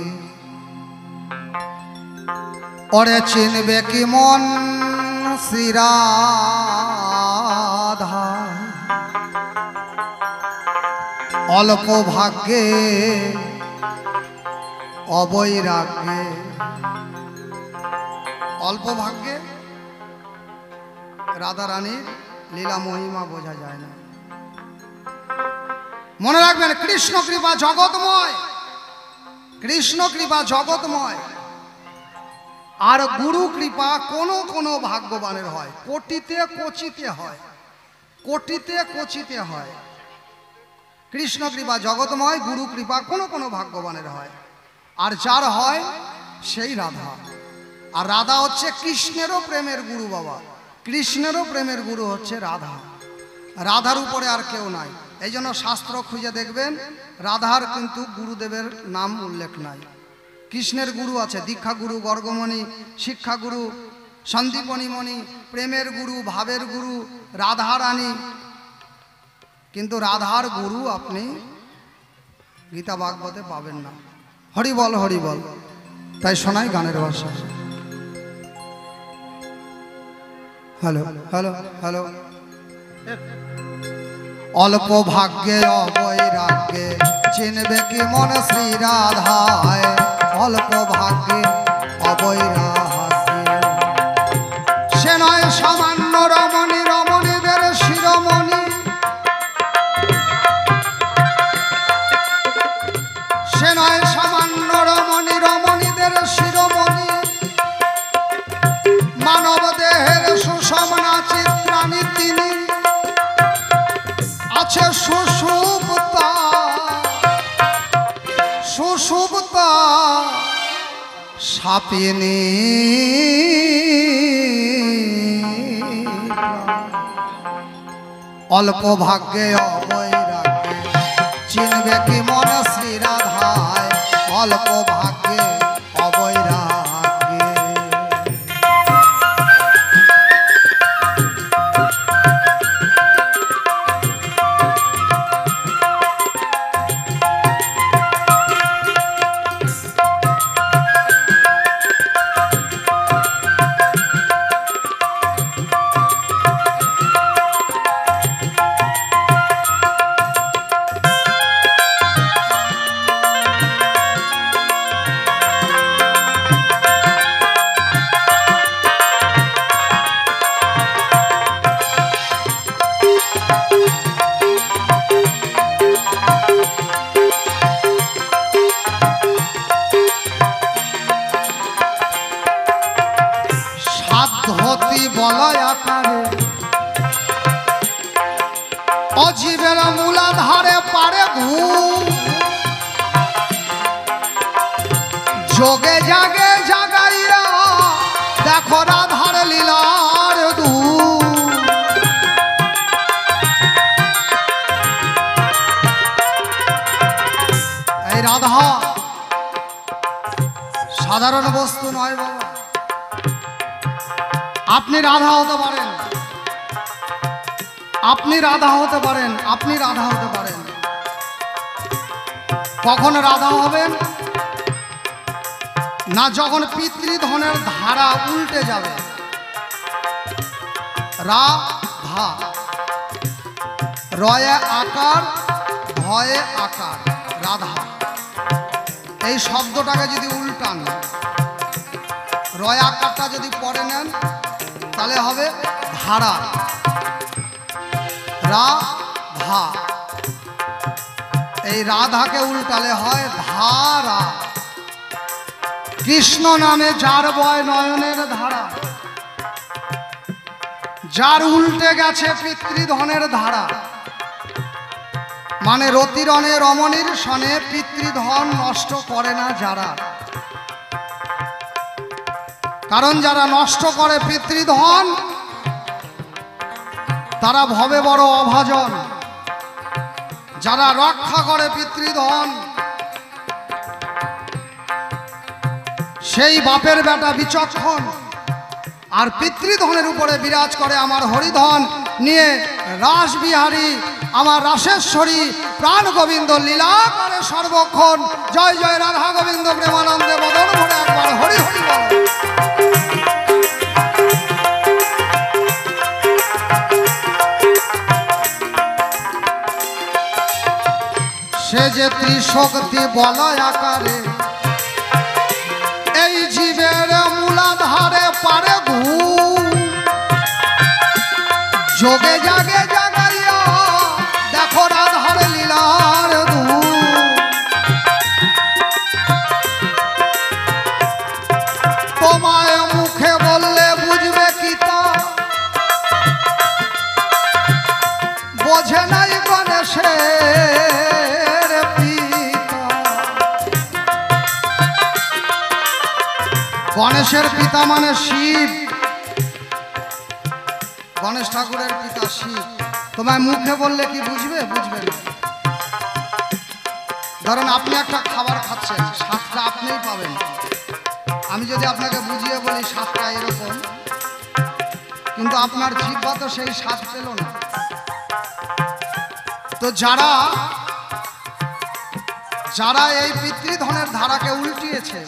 ওরে চিনবে কি মন শ্রীরাধা। অল্প ভাগ্যে অবৈরাগ্যে, অল্প ভাগ্যে রাধা রানীর লীলা মহিমা বোঝা যায় না। মনে রাখবেন, কৃষ্ণ কৃপা জগৎময়, কৃষ্ণ কৃপা জগৎময়। আর গুরু কৃপা কোনো কোনো ভাগ্যবানের হয়, কোটিতে কোচিতে হয়, কোটিতে কোচিতে হয়। কৃষ্ণ কৃপা জগৎময়, গুরু কৃপা কোনো কোনো ভাগ্যবানের হয়। আর যার হয় সেই রাধা। আর রাধা হচ্ছে কৃষ্ণেরও প্রেমের গুরু বাবা, কৃষ্ণেরও প্রেমের গুরু হচ্ছে রাধা। রাধার উপরে আর কেউ নাই। এই জন্য শাস্ত্র খুঁজে দেখবেন, রাধার কিন্তু গুরুদেবের নাম উল্লেখ নাই। কৃষ্ণের গুরু আছে, দীক্ষা গুরু, গর্গমণি, শিক্ষা গুরু, সন্দীপনীমণি, প্রেমের গুরু, ভাবের গুরু, রাধা রানী। কিন্তু রাধার গুরু আপনি গীতা ভাগবতে পাবেন না। হরি বল হরি বল। তাই শোনাই গানের ভাষা। Hello hello hello. অল্প ভাগ্যে অবৈরাগ্যে চিনবে কি মন শ্রী রাধায়। অল্প ভাগ্যে অবৈরাগ্যে সে নয় সামান্য রমণী, রমণীদের শিরোমণি। সে নয় সামান্য রমণী, রমণীদের শিরোমণি। মানব দেহের সুষমনা চিত্রাণী তিনি, আছে সুষুপ্তা, সুষুপ্তা সাপিনী। অল্প ভাগ্যে অবৈরাগ্যে চিনবে কি মন শ্রী রাধায়। অল্প ভাগ্যে অবৈরাগ্যে। অজীবের মূলাধারে পারে ঘুম, যোগে জাগে জাগাইয়া দেখো রাধার লীলার ধূম। এই রাধা সাধারণ বস্তু নয় বাবা। আপনি রাধা হতে পারেন, আপনি রাধা হতে পারেন, আপনি রাধা হতে পারেন। কখন রাধা হবেন না, যখন পিতৃধনের ধারা উল্টে যাবে। রাধা রয়ে আকার, ভয়ে আকার, রাধা। এই শব্দটাকে যদি উল্টান, রয় আকারটা যদি পরে নেন, তাহলে হবে ধারা। রাধা। এই রাধাকে উল্টালে হয় ধারা। কৃষ্ণ নামে যার বয় নয়নের ধারা, যার উল্টে গেছে পিতৃধনের ধারা। মানে রতিরণে রমণীর সনে পিতৃধন নষ্ট করে না যারা। কারণ যারা নষ্ট করে পিতৃধন তারা ভবে বড় অভাজন। যারা রক্ষা করে পিতৃধন সেই বাপের বেটা বিচক্ষণ। আর পিতৃধনের উপরে বিরাজ করে আমার হরিধন নিয়ে রাসবিহারী আমার রাসেশ্বরী প্রাণ গোবিন্দ লীলা করে সর্বক্ষণ। জয় জয় রাধা গোবিন্দ প্রেমানন্দে বদন ভরে একবার হরি হরি বল। সে যে ত্রিশক্তি বলয় আকারে এই জীবের মূলাধারে পারে ঘুম। যোগে জাগে জাগাইয়া দেখো রাধার লীলার ধূম। তোমায় মুখে বললে বুঝবে কি তা, বোঝে নাই গণেশের পিতা। গণেশের পিতা মানে শিব, গণেশ ঠাকুরের পিতা শিব। তোমায় মুখে বললে কি বুঝবে? বুঝবে না। ধরেন আপনি একটা খাবার খাচ্ছেন, স্বাদটা আপনিই পাবেন। আমি যদি আপনাকে বুঝিয়ে বলি স্বাদটা এরকম, কিন্তু আপনার জিহ্বা তো সেই স্বাদ পেল না। তো যারা যারা এই পিতৃধনের ধারাকে উল্টিয়েছে,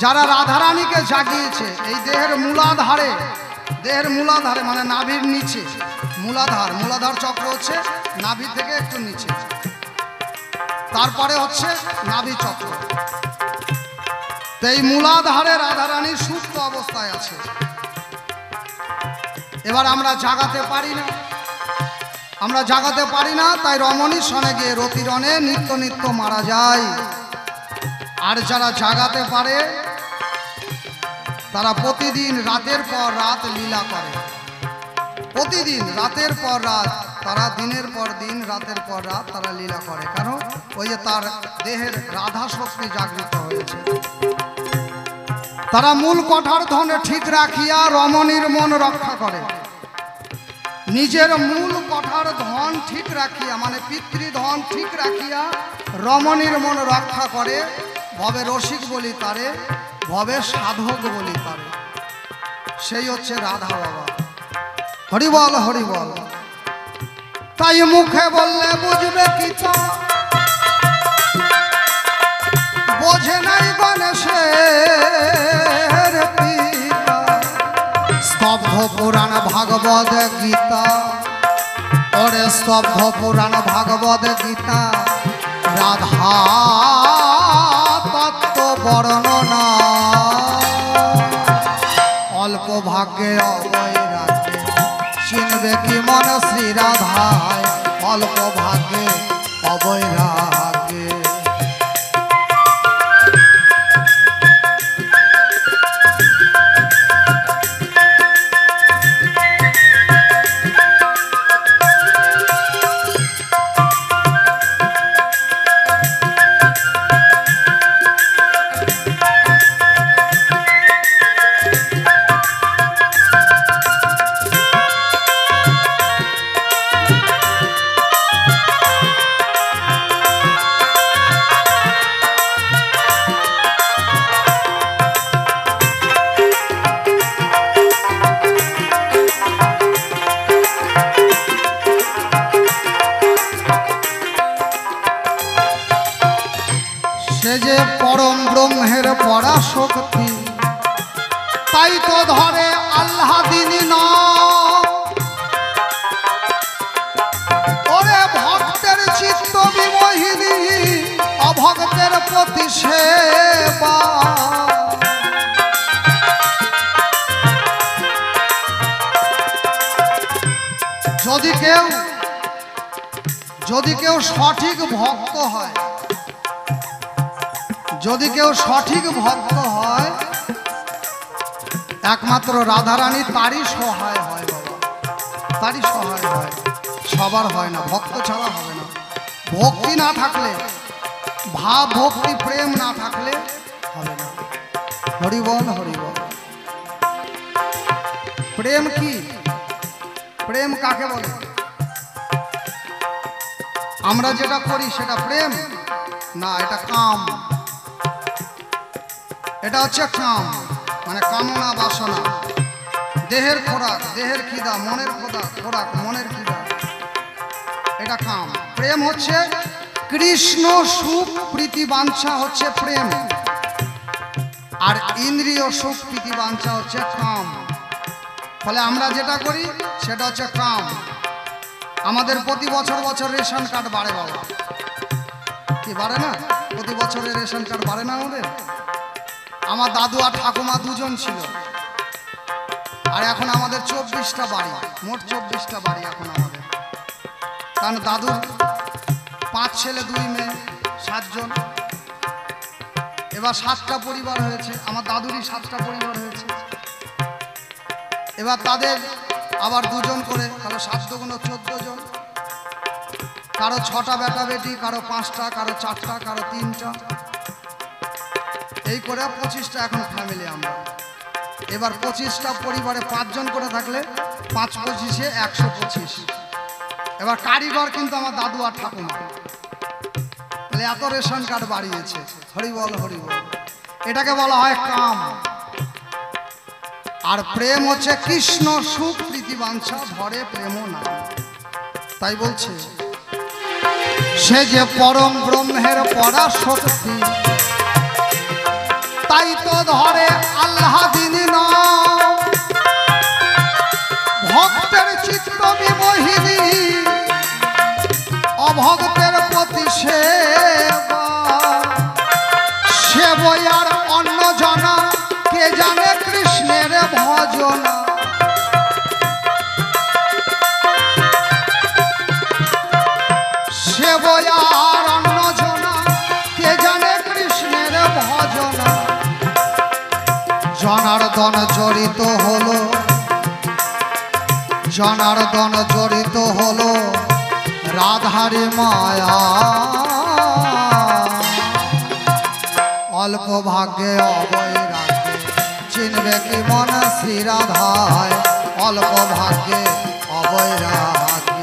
যারা রাধারানীকে জাগিয়েছে এই দেহের মূলাধারে, দেহের মূলাধারে মানে নাভির নিচে মূলাধার, মূলাধার চক্র হচ্ছে নাভি থেকে একটু নিচে, তারপরে হচ্ছে নাভি চক্র। তো এই মূলাধারে রাধারানী সুপ্ত অবস্থায় আছে। এবার আমরা জাগাতে পারি না, আমরা জাগাতে পারি না, তাই রমণীর সনে গিয়ে রতিরণে নিত্য নিত্য মারা যায়। আর যারা জাগাতে পারে তারা প্রতিদিন রাতের পর রাত লীলা করে। প্রতিদিন রাতের পর রাত তারা দিনের পর দিন রাতের পর রাত তারা লীলা করে। কেন? ওই যে তার দেহের রাধা শক্তি জাগৃত হয়েছে। তারা মূল কঠার ধনে ঠিক রাখিয়া রমণীর মন রক্ষা করে। নিজের মূল কঠার ধন ঠিক রাখিয়া মানে পিতৃধন ঠিক রাখিয়া রমণীর মন রক্ষা করে। ভবে রসিক বলি তারে, ভবে সাধক বলি তারে। সেই হচ্ছে রাধা বাবা। হরিবল হরিবল। তাই মুখে বললে বুঝবে কি তা, বোঝে নাই গণেশের পিতা। স্তব্ধ পুরাণ ভাগবত গীতা, ওরে স্তব্ধ পুরাণ ভাগবত গীতা। রাধা তত্ত্ব বর্ণনা, অল্প ভাগ্যে অবৈরাগ্যে চিনবে কি মন শ্রী রাধায়। অল্প ভাগ্যে অবৈরাগ্যে। যে পরম ব্রহ্মের পরাশক্তি, তাই তো ধরে আল্লাহ দিনী নাম। ওরে ভক্তের চিত্ত বিমোহিনী, অভক্তের প্রতি সেবা। যদি কেউ যদি কেউ সঠিক ভক্ত হয়, যদি কেউ সঠিক ভক্ত হয়, একমাত্র রাধারানী তারই সহায় হয় বাবা, তারই সহায় হয়, সবার হয় না। ভক্ত ছাড়া হবে না। ভক্তি না থাকলে, ভাব ভক্তি প্রেম না থাকলে হবে না। হরি বল, হরি বল। প্রেম কি? প্রেম কাকে বলে? আমরা যেটা করি সেটা প্রেম না, এটা কাম। এটা হচ্ছে কাম, মানে কামনা বাসনা, দেহের খোরাক, দেহের খিদা, মনের খোরাক, মনের খিদা, এটা কাম। প্রেম হচ্ছে কৃষ্ণ সুখ প্রীতি বাঞ্ছা হচ্ছে প্রেম, আর ইন্দ্রিয় সুখ প্রীতি বাঞ্ছা হচ্ছে কাম। ফলে আমরা যেটা করি সেটা হচ্ছে কাম। আমাদের প্রতি বছর বছর রেশন কার্ড বাড়ে বাবা, কি বাড়ে না? প্রতি বছরের রেশন কার্ড বাড়ে না আমাদের? আমার দাদু আর ঠাকুমা দুজন ছিল, আর এখন আমাদের 24টা বাড়ি, মোট 24টা বাড়ি এখন আমাদের। কারণ দাদুর 5 ছেলে 2 মেয়ে, 7 জন। এবার 7টা পরিবার হয়েছে, আমার দাদুরই 7টা পরিবার হয়েছে। এবার তাদের আবার 2 জন করে, তাহলে 7 দুগুণ 14 জন। কারো 6টা বেটা বেটি, কারো 5টা, কারো 4টা, কারো 3টা, এই করে 25টা এখন ফ্যামিলি আমরা। এবার 25টা পরিবারে 5 জন করে থাকলে 5 25 125। এবার কারিগর কিন্তু আমার দাদু আর ঠাকুমা। তাহলে এত রেশন কার্ড বাড়িয়েছে। হরি বল, হরি বল। এটাকে বলা হয় কাম। আর প্রেম হচ্ছে কৃষ্ণ সুখ প্রীতি বাঞ্ছা, ধরে প্রেমও না। তাই বলছে সে যে পরম ব্রহ্মের পরাশক্তি, তাই তো ধরে আল্লাহ দিনী নাম। ভক্তের চিত্ত বিমোহিনী, অভক্তের প্রতি সেবা। সেবই আর অন্য জনা, কে জানে কৃষ্ণের ভজনা। সেবই আর অন্য জনা, কে জানে কৃষ্ণের ভজনা। জনার্দন জড়িত হলো, জনার্দন জড়িত হলো রাধারে মায়া। অল্প ভাগ্যে অবৈরাগ্যে, চিনবে কি মন শ্রী রাধায়। অল্প ভাগ্যে অবৈরাগ্যে।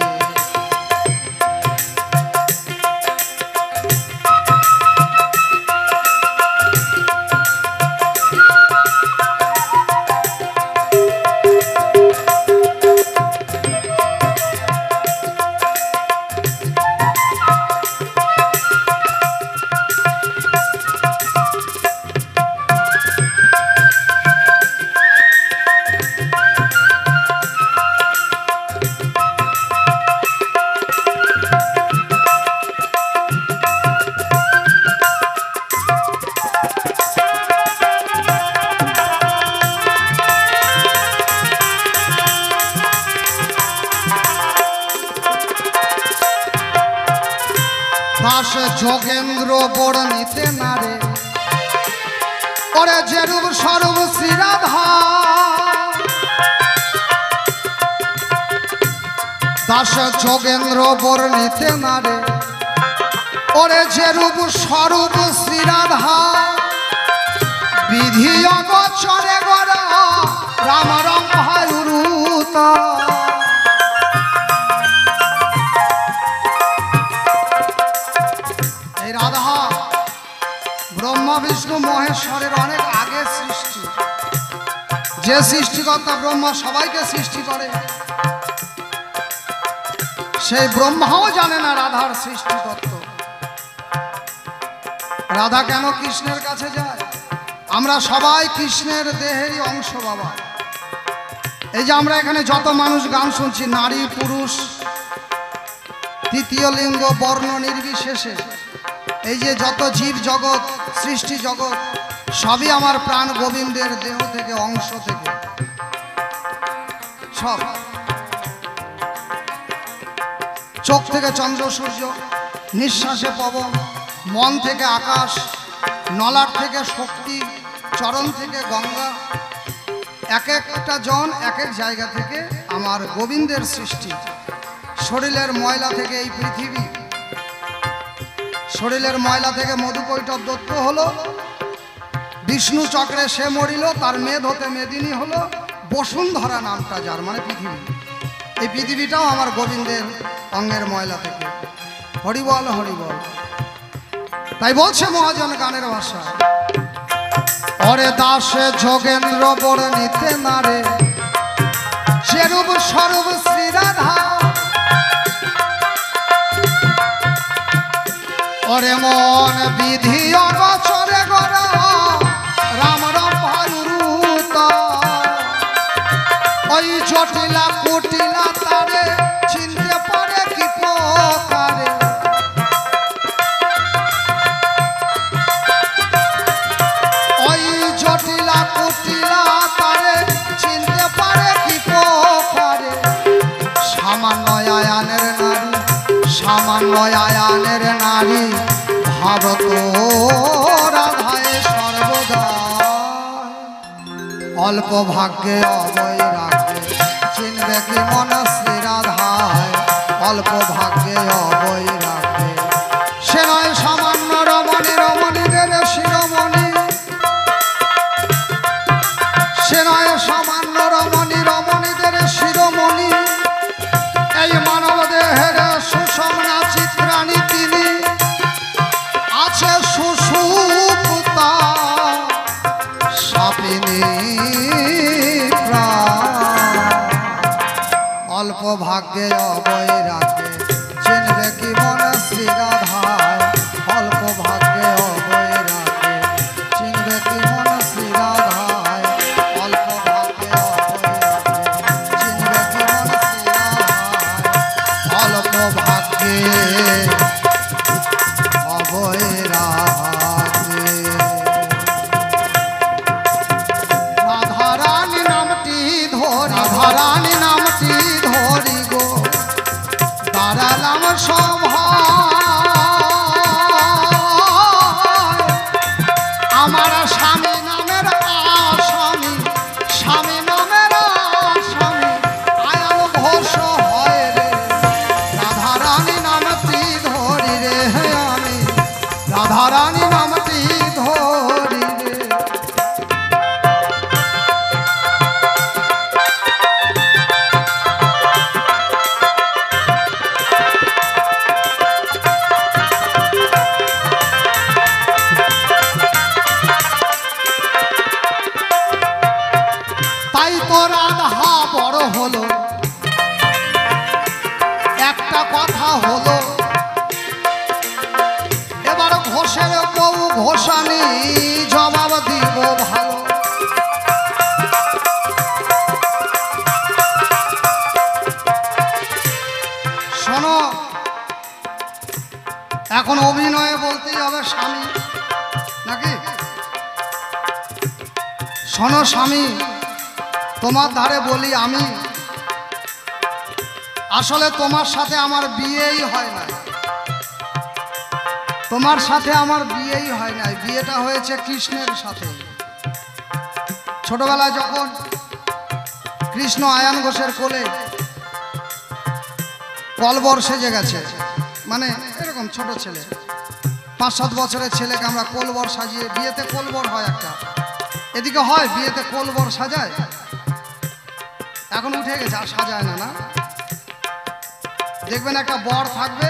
দাস যোগেন্দ্র বর্ণিতে নারে, ওরে যেরূপ স্বরূপ শ্রী রাধা। দাস যোগেন্দ্র বর্ণিতে নারে, ওরে যেরূপ স্বরূপ শ্রী রাধা। বিধি অগোচরে গড়া রাম রম্ভায়ুরুতা। রাধা ব্রহ্মা বিষ্ণু মহেশ্বরের অনেক আগে সৃষ্টি। যে সৃষ্টিকর্তা ব্রহ্মা সবাইকে সৃষ্টি করে, সেই ব্রহ্মাও জানে না রাধার সৃষ্টি তত্ত্ব। রাধা কেন কৃষ্ণের কাছে যায়? আমরা সবাই কৃষ্ণের দেহেরই অংশ বাবা। এই যে আমরা এখানে যত মানুষ গান শুনছি, নারী পুরুষ তৃতীয় লিঙ্গ বর্ণ নির্বিশেষে, এই যে যত জীব জগৎ সৃষ্টি জগৎ, সবই আমার প্রাণ গোবিন্দের দেহ থেকে, অংশ থেকে সব। চোখ থেকে চন্দ্র সূর্য, নিঃশ্বাসে পবন, মন থেকে আকাশ, নলার থেকে শক্তি, চরণ থেকে গঙ্গা। এক একটা জন এক এক জায়গা থেকে আমার গোবিন্দের সৃষ্টি। শরীরের ময়লা থেকে এই পৃথিবী, শরীরের ময়লা থেকে মধুকৈটব দত্ত হলো, বিষ্ণু চক্রে সে মরিল, তার মেদ হতে মেদিনী হলো, বসুন্ধরা নামটা যার, মানে পৃথিবী। এই পৃথিবীটাও আমার গোবিন্দের অঙ্গের ময়লা থেকে। হরিবল হরিবল। তাই বলছে মহাজন গানের ভাষা, অরে দাসে যোগেন্দ্র বর্ণিতে নারে, যেরূপ স্বরূপ শ্রীরাধা। ওরে মন বিধি অগচরে গড়া, রাম রাম ভায়ুরূত। ওই জটিলা কুটিলা তারে, চিনতে পারে কি প্রকারে। ওই জটিলা কুটিলা তারে, চিনতে পারে কি প্রকারে। সামান্য আয়ানের নারী, সামান্য আয়ানের নারী, ভারত রাধায় সর্বদা। অল্প ভাগ্যে অবৈরাগ্যে, চিনবে কি মন শ্রী রাধায়। অল্প ভাগ্যে অবৈরাগ্যে, সে নয় সামান্য রমণী, রমণীদের শিরোমণি। সে নয় সামান্য রমণী, রমণীদের শিরোমণি। এই মানব দেহের সুষমনা চিত্রাণী তিনি, আছে সুষুপ্তা সাপিনী প্রাণ। অল্প ভাগ্যে অবৈরাগ্যে, চিনবে কি মন শ্রী রাধায়। অল্প ভাগ্যে অবৈরাগ্যে, চিনবে কি মন শ্রী রাধায়। অল্প ভাগ্যে অবৈরাগ্যে, চিনবে কি মন শ্রী রাধায়। অল্প ভাগ্যে অবৈরাগ্যে। রাধারানী নামটি ধরি, রাধারানী নামটি ধরি গো, দাঁড়ালাম সভায়। আমার স্বামী নামের আসামি, স্বামী নামের আসামি, আয়ান ঘোষ হয় রে। রাধারানী নামটি ধরি রে আমি, রাধারানী নামটি ধরি রে। তাই তো রাধা বড় হলো, একটা কথা হলো, এবার ঘোষের বউ ঘোষানি জবাব দিব ভালো। শোনো, এখন অভিনয়ে বলতেই হবে স্বামী নাকি। শোনো স্বামী, তোমার ধারে বলি আমি, আসলে তোমার সাথে আমার বিয়েই হয় না। তোমার সাথে আমার বিয়েই হয় নাই, বিয়েটা হয়েছে কৃষ্ণের সাথে। ছোটবেলায় যখন কৃষ্ণ আয়ান ঘোষের কোলে কলবর সেজে গেছে, মানে এরকম ছোট ছেলে, 5-7 বছরের ছেলেকে আমরা কোলবর সাজিয়ে, বিয়েতে কোলবর হয় একটা, এদিকে হয় বিয়েতে কোলবর সাজায়, এখন উঠে গেছে আর সাজায় না। না, দেখবেন একটা বর থাকবে,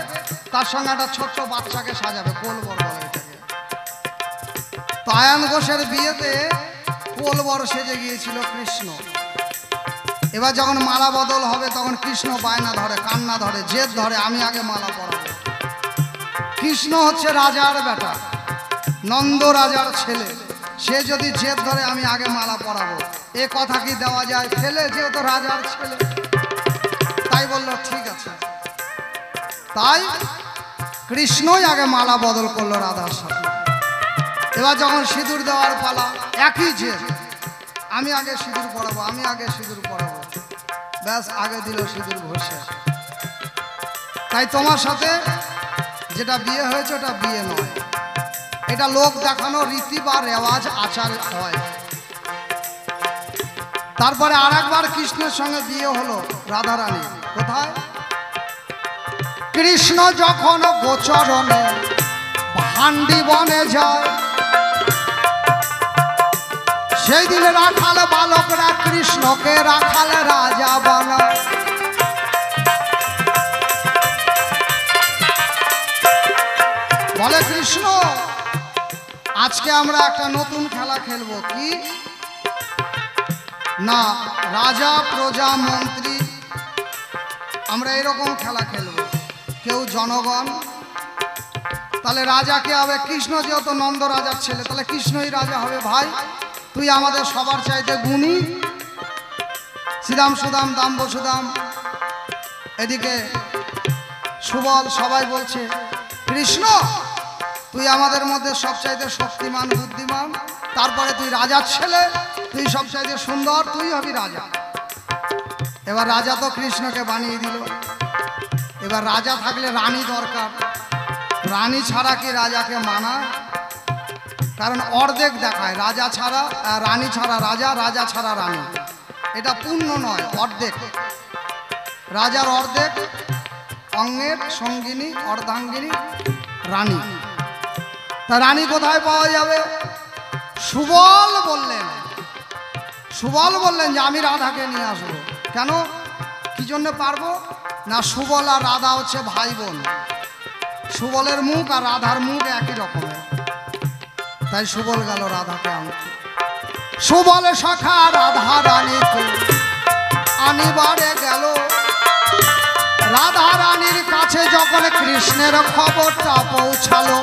তার সঙ্গে একটা ছোট্ট বাচ্চাকে সাজাবে, কোলবর বলে এটাকে। তো আয়ান ঘোষের বিয়েতে কোলবর সেজে গিয়েছিল কৃষ্ণ। এবার যখন মালা বদল হবে তখন কৃষ্ণ বায়না ধরে, কান্না ধরে, জেদ ধরে, আমি আগে মালা পরাবো। কৃষ্ণ হচ্ছে রাজার বেটা, নন্দ রাজার ছেলে, সে যদি জেদ ধরে আমি আগে মালা পরাবো, এ কথা কি দেওয়া যায় ফেলে, যেহেতু রাজার ছেলে। তাই বলল ঠিক আছে। তাই কৃষ্ণই আগে মালা বদল করলো রাধার সাথে। এবার যখন সিঁদুর দেওয়ার পালা, একই জেদ, আমি আগে সিঁদুর পরাবো, আমি আগে সিঁদুর পরাবো। ব্যাস, আগে দিল সিঁদুর ঘষে। তাই তোমার সাথে যেটা বিয়ে হয়েছে ওটা বিয়ে নয়, এটা লোক দেখানো রীতি বা রেওয়াজ আচার হয়। তারপরে আর একবার কৃষ্ণের সঙ্গে বিয়ে হলো রাধারানী। কোথায়? কৃষ্ণ যখন গোচরণে ভান্ডি বনে যায়, সেই দিন রাখাল বালকরা কৃষ্ণকে রাখাল রাজা বানায়। বলে কৃষ্ণ, আজকে আমরা একটা নতুন খেলা খেলবো। কি না, রাজা প্রজা মন্ত্রী আমরা এরকম খেলা খেলবো, কেউ জনগণ। তাহলে রাজা কে হবে? কৃষ্ণ যেহেতু নন্দ রাজার ছেলে, তাহলে কৃষ্ণই রাজা হবে। ভাই তুই আমাদের সবার চাইতে গুণী, শ্রীরাম সুদাম দাম বসুদাম, এদিকে সুবল, সবাই বলছে কৃষ্ণ তুই আমাদের মধ্যে সবচাইতে শক্তিমান বুদ্ধিমান, তারপরে তুই রাজার ছেলে, তুই সবচাইতে সুন্দর, তুই হবি রাজা। এবার রাজা তো কৃষ্ণকে বানিয়ে দিল। এবার রাজা থাকলে রানী দরকার, রানী ছাড়া কি রাজাকে মানা? কারণ অর্ধেক দেখায়, রাজা ছাড়া রানী ছাড়া রাজা, রাজা ছাড়া রানী, এটা পূর্ণ নয়, অর্ধেক। রাজার অর্ধেক অঙ্গের সঙ্গিনী অর্ধাঙ্গিনী রানী। তা রানী কোথায় পাওয়া যাবে? সুবল বললেন, সুবল বললেন যে আমি রাধাকে নিয়ে আসবো। কেন, কি জন্য পারবো না? সুবল আর রাধা হচ্ছে ভাই বোন, সুবলের মুখ আর রাধার মুখ একই রকমের, তাই সুবল গেল রাধাকে আনতে। সুবল সখা রাধা রানীকে আনিবারে গেল। রাধা রানীর কাছে যখন কৃষ্ণের খবরটা পৌঁছালো,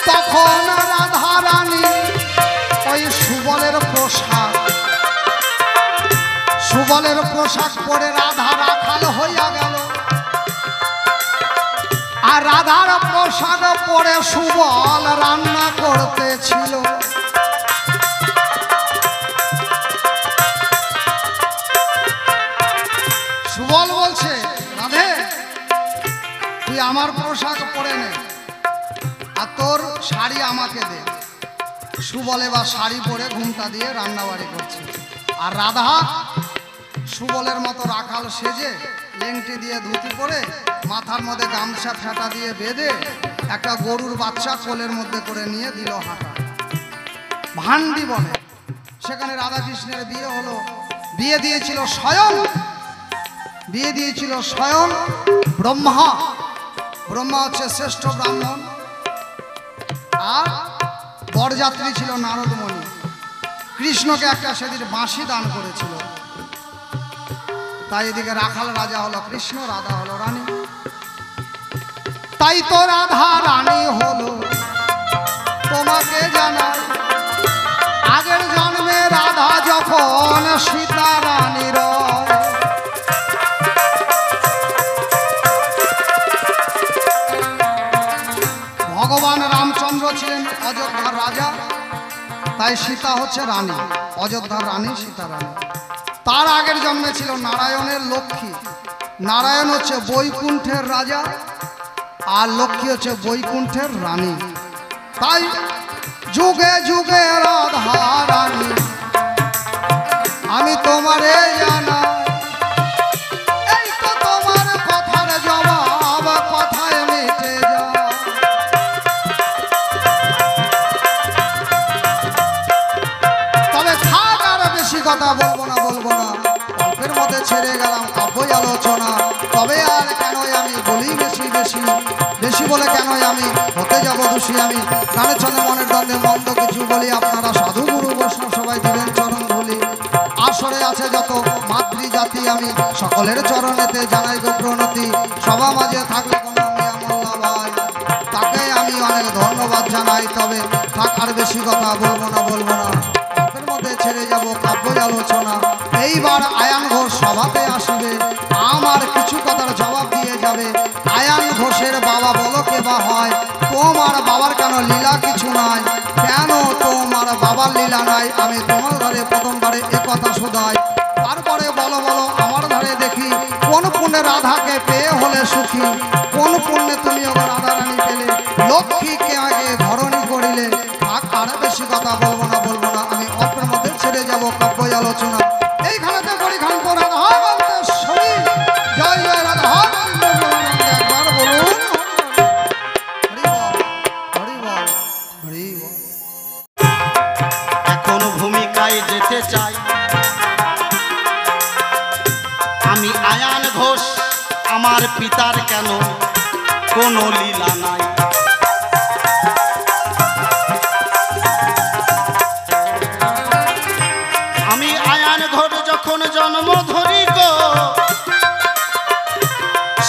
তখন রাধা রানী ওই সুবলের পোশাক পরে রাধা রাখাল হইয়া গেল। আর রাধার পোশাক পরে সুবল রান্না করতেছিল। সুবল বলছে, রাধে তুই আমার পোশাক পরে নে, আর তোর শাড়ি আমাকে দে। সুবল এবার শাড়ি পরে ঘুমটা দিয়ে রান্নাবাড়ি করছে। আর রাধা সুবলের মতো রাখাল সেজে, লেংটি দিয়ে ধুতি পরে, মাথার মধ্যে গামছা ফেটা দিয়ে বেঁধে, একটা গরুর বাচ্চা কোলের মধ্যে করে নিয়ে দিল হাঁটা ভান্ডি বনে। সেখানে রাধা কৃষ্ণের বিয়ে হলো। বিয়ে দিয়েছিল স্বয়ং ব্রহ্মা। ব্রহ্মা হচ্ছে শ্রেষ্ঠ ব্রাহ্মণ, আর বরযাত্রী ছিল নারদমণি। কৃষ্ণকে একটা সেদিন বাঁশি দান করেছিল। তাই এদিকে রাখাল রাজা হলো কৃষ্ণ, রাধা হলো রানী। তাই তো রাধা রানী হলো তোমাকে জানাই, আগের জন্মে রাধা যখন সীতা রানীর। ভগবান রামচন্দ্র ছিলেন অযোধ্যার রাজা, তাই সীতা হচ্ছে রানী, অযোধ্যার রানী সীতা রানী। তার আগের জন্মে ছিল নারায়ণের লক্ষ্মী। নারায়ণ হচ্ছে বৈকুণ্ঠের রাজা, আর লক্ষ্মী হচ্ছে বৈকুণ্ঠের রানী। তাই যুগে যুগে রাধা রানী আমি তোমারে জানাই। এই তো তোমার কথার জবাব কথায় মিটে যায়। তবে থাক, আর বেশি কথা বলবো না। গল্পের মধ্যে ছেড়ে গেলাম কাব্যই আলোচনা। তবে আর কেনই আমি বলি বেশি বলে কেনই আমি হতে যাব দোষী। আমি গানের ছন্দে মনের দ্বন্দ্বে মন্দ কিছু বলি। আপনারা সাধু গুরু বৈষ্ণব সবাই দিবেন চরণ ধুলি। আসরে আছে যত মাতৃজাতি, আমি সকলের চরণেতে জানাই গো প্রণতি। সভা মাঝে থাকলে কোনো মিয়া মোল্লা ভাই, তাকে আমি অনেক ধন্যবাদ জানাই। তবে থাক, আর বেশি কথা বলবো না। গল্পের মধ্যে ছেড়ে যাব কাব্যই আলোচনা। এইবার আয়ান ঘোষ সভাতে আসবে, আমার কিছু কথার জবাব দিয়ে যাবে। আয়ান ঘোষের বাবা বলো কে বা হয়? তোমার বাবার কেন লীলা কিছু নাই? কেন তোমার বাবার লীলা নাই? আমি তোমার ঘরে প্রথমবারে এ কথা শোধাই। তারপরে বলো আমার ঘরে দেখি, কোন পুণ্যে রাধাকে পেয়ে হলে সুখী? কোন আয়ান ঘোষ আমার পিতার কেন কোনো লীলা নাই। আমি আয়ান ঘোষ যখন জন্ম ধরি গো,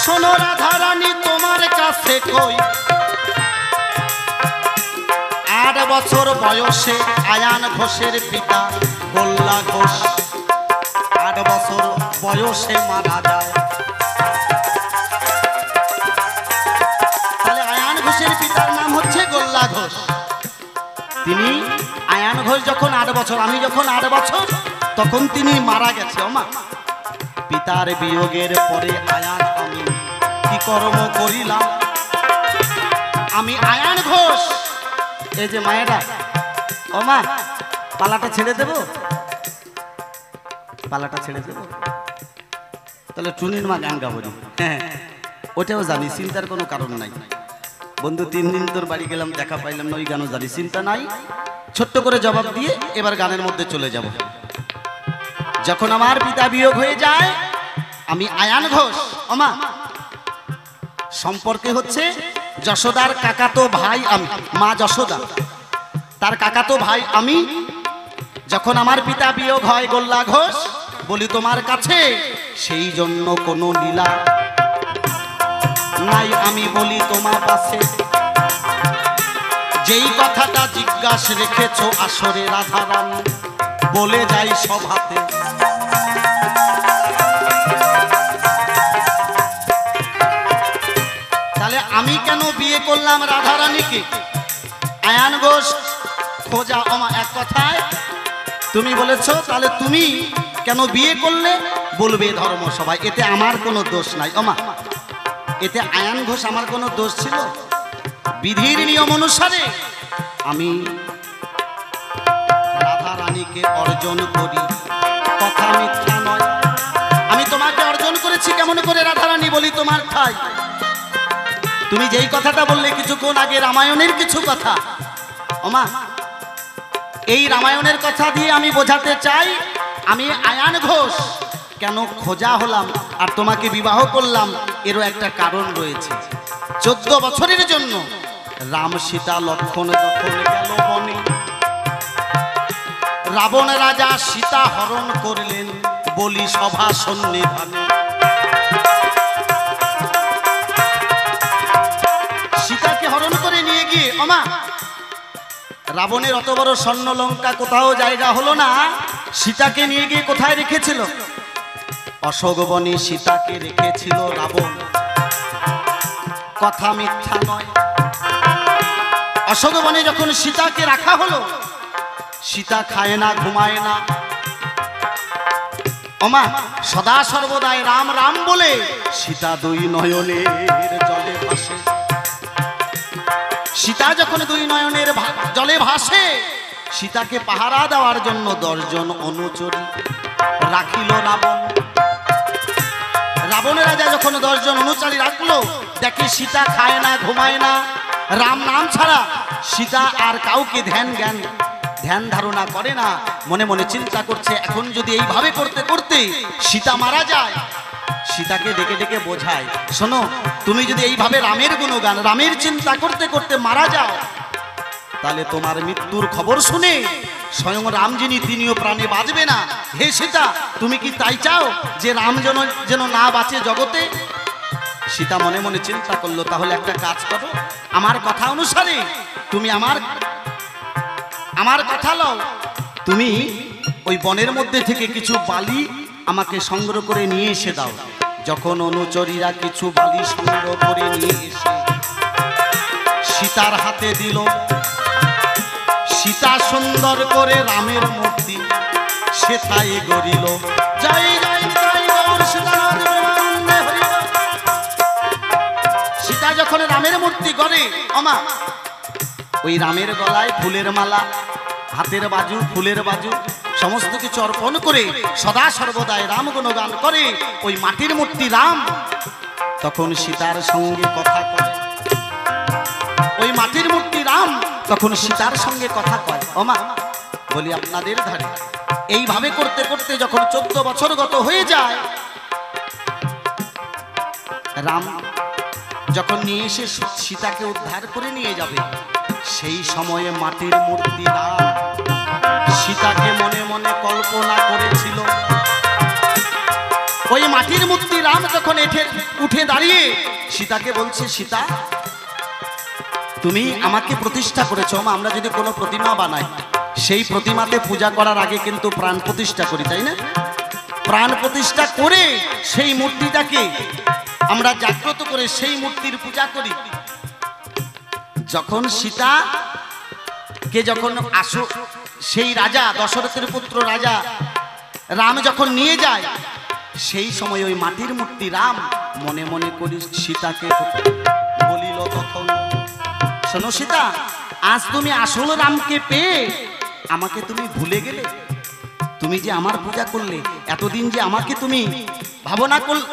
শোনো রাধারানী তোমার কাছে কই, 8 বছর বয়সে আয়ান ঘোষের পিতা গোল্লা ঘোষ 8 বছর বয়সে মারা যায়। তাহলে আয়ান ঘোষের পিতার নাম হচ্ছে গোল্লা ঘোষ। তিনি আয়ান ঘোষ যখন 8 বছর, আমি যখন 8 বছর, তখন তিনি মারা গেছে। ওমা, পিতার বিয়োগের পরে আয়ান আমি কি কর্ম করিলাম। আমি আয়ান ঘোষ, এই যে মায়েরা, ও মা পালাটা ছেড়ে দেব, পালাটা ছেড়ে দেব। তাহলে টুনির মা গান গাবো। হ্যাঁ, ওটাও জানি, চিন্তার কোনো কারণ নাই। বন্ধু 3 দিন তোর বাড়ি গেলাম, দেখা পাইলাম না, ওই গানও জানি, চিন্তা নাই। ছোট্ট করে জবাব দিয়ে এবার গানের মধ্যে চলে যাব। যখন আমার পিতা বিয়োগ হয়ে যায়, আমি আয়ান ঘোষ, ওমা সম্পর্কে হচ্ছে যশোদার কাকাতো ভাই আমি, মা যশোদা তার কাকাতো ভাই আমি। যখন আমার পিতা বিয়োগ হয় গোল্লা ঘোষ, বলি তোমার কাছে সেই জন্য কোনো লীলা নাই। আমি বলি তোমার কাছে যেই কথাটা জিজ্ঞাসা রেখেছ আসরে রাধারানী, বলে যাই সভাতে। তাহলে আমি কেন বিয়ে করলাম রাধারানীকে? আয়ান ঘোষ খোঁজা ওমা এক কথায় তুমি বলেছ, তাহলে তুমি কেন বিয়ে করলে বলবে ধর্ম সবাই, এতে আমার কোনো দোষ নাই। ওমা, এতে আয়ান ঘোষ আমার কোনো দোষ ছিল? বিধির নিয়ম অনুসারে আমি রাধারানীকে অর্জন করি, কথা মিথ্যা নয়। আমি তোমাকে অর্জন করেছি কেমন করে রাধারানী? বলি তোমার ঠাই। তুমি যেই কথাটা বললে কিছুক্ষণ আগে, রামায়ণের কিছু কথা, ওমা এই রামায়ণের কথা দিয়ে আমি বোঝাতে চাই আমি আয়ান ঘোষ কেন খোঁজা হলাম আর তোমাকে বিবাহ করলাম, এরও একটা কারণ রয়েছে। 14 বছরের জন্য রাম সীতা লক্ষ্মণ যখন গেল বনে, রাবণ রাজা সীতা হরণ করলেন, বলি সভা সন্নিধানে। সীতাকে হরণ করে নিয়ে গিয়ে ওমা রাবণের অত বড় স্বর্ণ লঙ্কা কোথাও জায়গা হলো না, সীতাকে নিয়ে গিয়ে কোথায় রেখেছিল? অশোকবনে সীতাকে রেখেছিল রাবণ, কথা মিথ্যা নয়। অশোকবনে যখন সীতাকে রাখা হলো, সীতা খায় না, ঘুমায় না, ওমা সদা সর্বদাই রাম রাম বলে সীতা 2 নয়নের জলে ভাসে। সীতা যখন 2 নয়নের জলে ভাসে, সীতাকে পাহারা দেওয়ার জন্য 10 জন অনুচরী রাখিল রাবণ। রাবণ রাজা যখন 10 জন অনুচরী রাখলো, দেখে সীতা খায় না, ঘুমায় না, রাম নাম ছাড়া সীতা আর কাউকে ধ্যান ধারণা করে না। মনে মনে চিন্তা করছে, এখন যদি এইভাবে করতে করতে সীতা মারা যায়। সীতাকে ডেকে ডেকে বোঝায়, শোনো তুমি যদি এইভাবে রামের গুণগান, রামের চিন্তা করতে করতে মারা যাও, তাহলে তোমার মৃত্যুর খবর শুনে স্বয়ং রাম যিনি, তিনিও প্রাণে বাঁচবে না। হে সীতা, তুমি কি তাই চাও যে রাম যেন না বাঁচে জগতে? সীতা মনে মনে চিন্তা করলো, তাহলে একটা কাজ করো, আমার কথা অনুসারে তুমি আমার কথা লও, তুমি ওই বনের মধ্যে থেকে কিছু বালি আমাকে সংগ্রহ করে নিয়ে এসে দাও। যখন অনুচরীরা কিছু বালি সংগ্রহ করে নিয়ে এসে সীতার হাতে দিল, সীতা সুন্দর করে রামের মূর্তি সেথায় গড়িল। জয় জয় জয় গৌর সীতানাথ প্রেমানন্দে হরি বল। সীতা যখন রামের মূর্তি গড়ে, ওমা ওই রামের গলায় ফুলের মালা, হাতের বাজু, ফুলের বাজু সমস্ত কিছু অর্পণ করে সদা সর্বদাই রাম গুণগান করে ওই মাটির মূর্তি রাম তখন সীতার সঙ্গে কথা কয়। ওই মাটির মূর্তি রাম তখন সীতার সঙ্গে কথা কয়। ওমা বলি আপনাদের ধারে এইভাবে করতে করতে যখন 14 বছর গত হয়ে যায়, রাম যখন নিয়ে এসে সীতাকে উদ্ধার করে নিয়ে যাবে, সেই সময়ে মাটির মূর্তি রাম সীতাকে মনে মনে কল্পনা করেছিল। ওই মাটির মূর্তি রাম যখন উঠে দাঁড়িয়ে সীতাকে বলছে, সীতা তুমি আমাকে প্রতিষ্ঠা করেছো। আমরা যদি কোনো প্রতিমা বানাই, সেই প্রতিমাতে পূজা করার আগে কিন্তু প্রাণ প্রতিষ্ঠা করি, তাই না? প্রাণ প্রতিষ্ঠা করে সেই মূর্তিটাকে আমরা জাগ্রত করে সেই মূর্তির পূজা করি। যখন সীতাকে যখন সেই রাজা দশরথের পুত্র রাজা রাম যখন নিয়ে যায়, সেই সময় ওই মাটির মূর্তি রাম মনে মনে করি সীতাকে বলিল তখন, শোনো সীতা, আজ তুমি আসল রামকে পেয়ে আমাকে তুমি ভুলে গেলে। তুমি যে আমার পূজা করলে, এতদিন যে আমাকে তুমি ভাবনা করলে,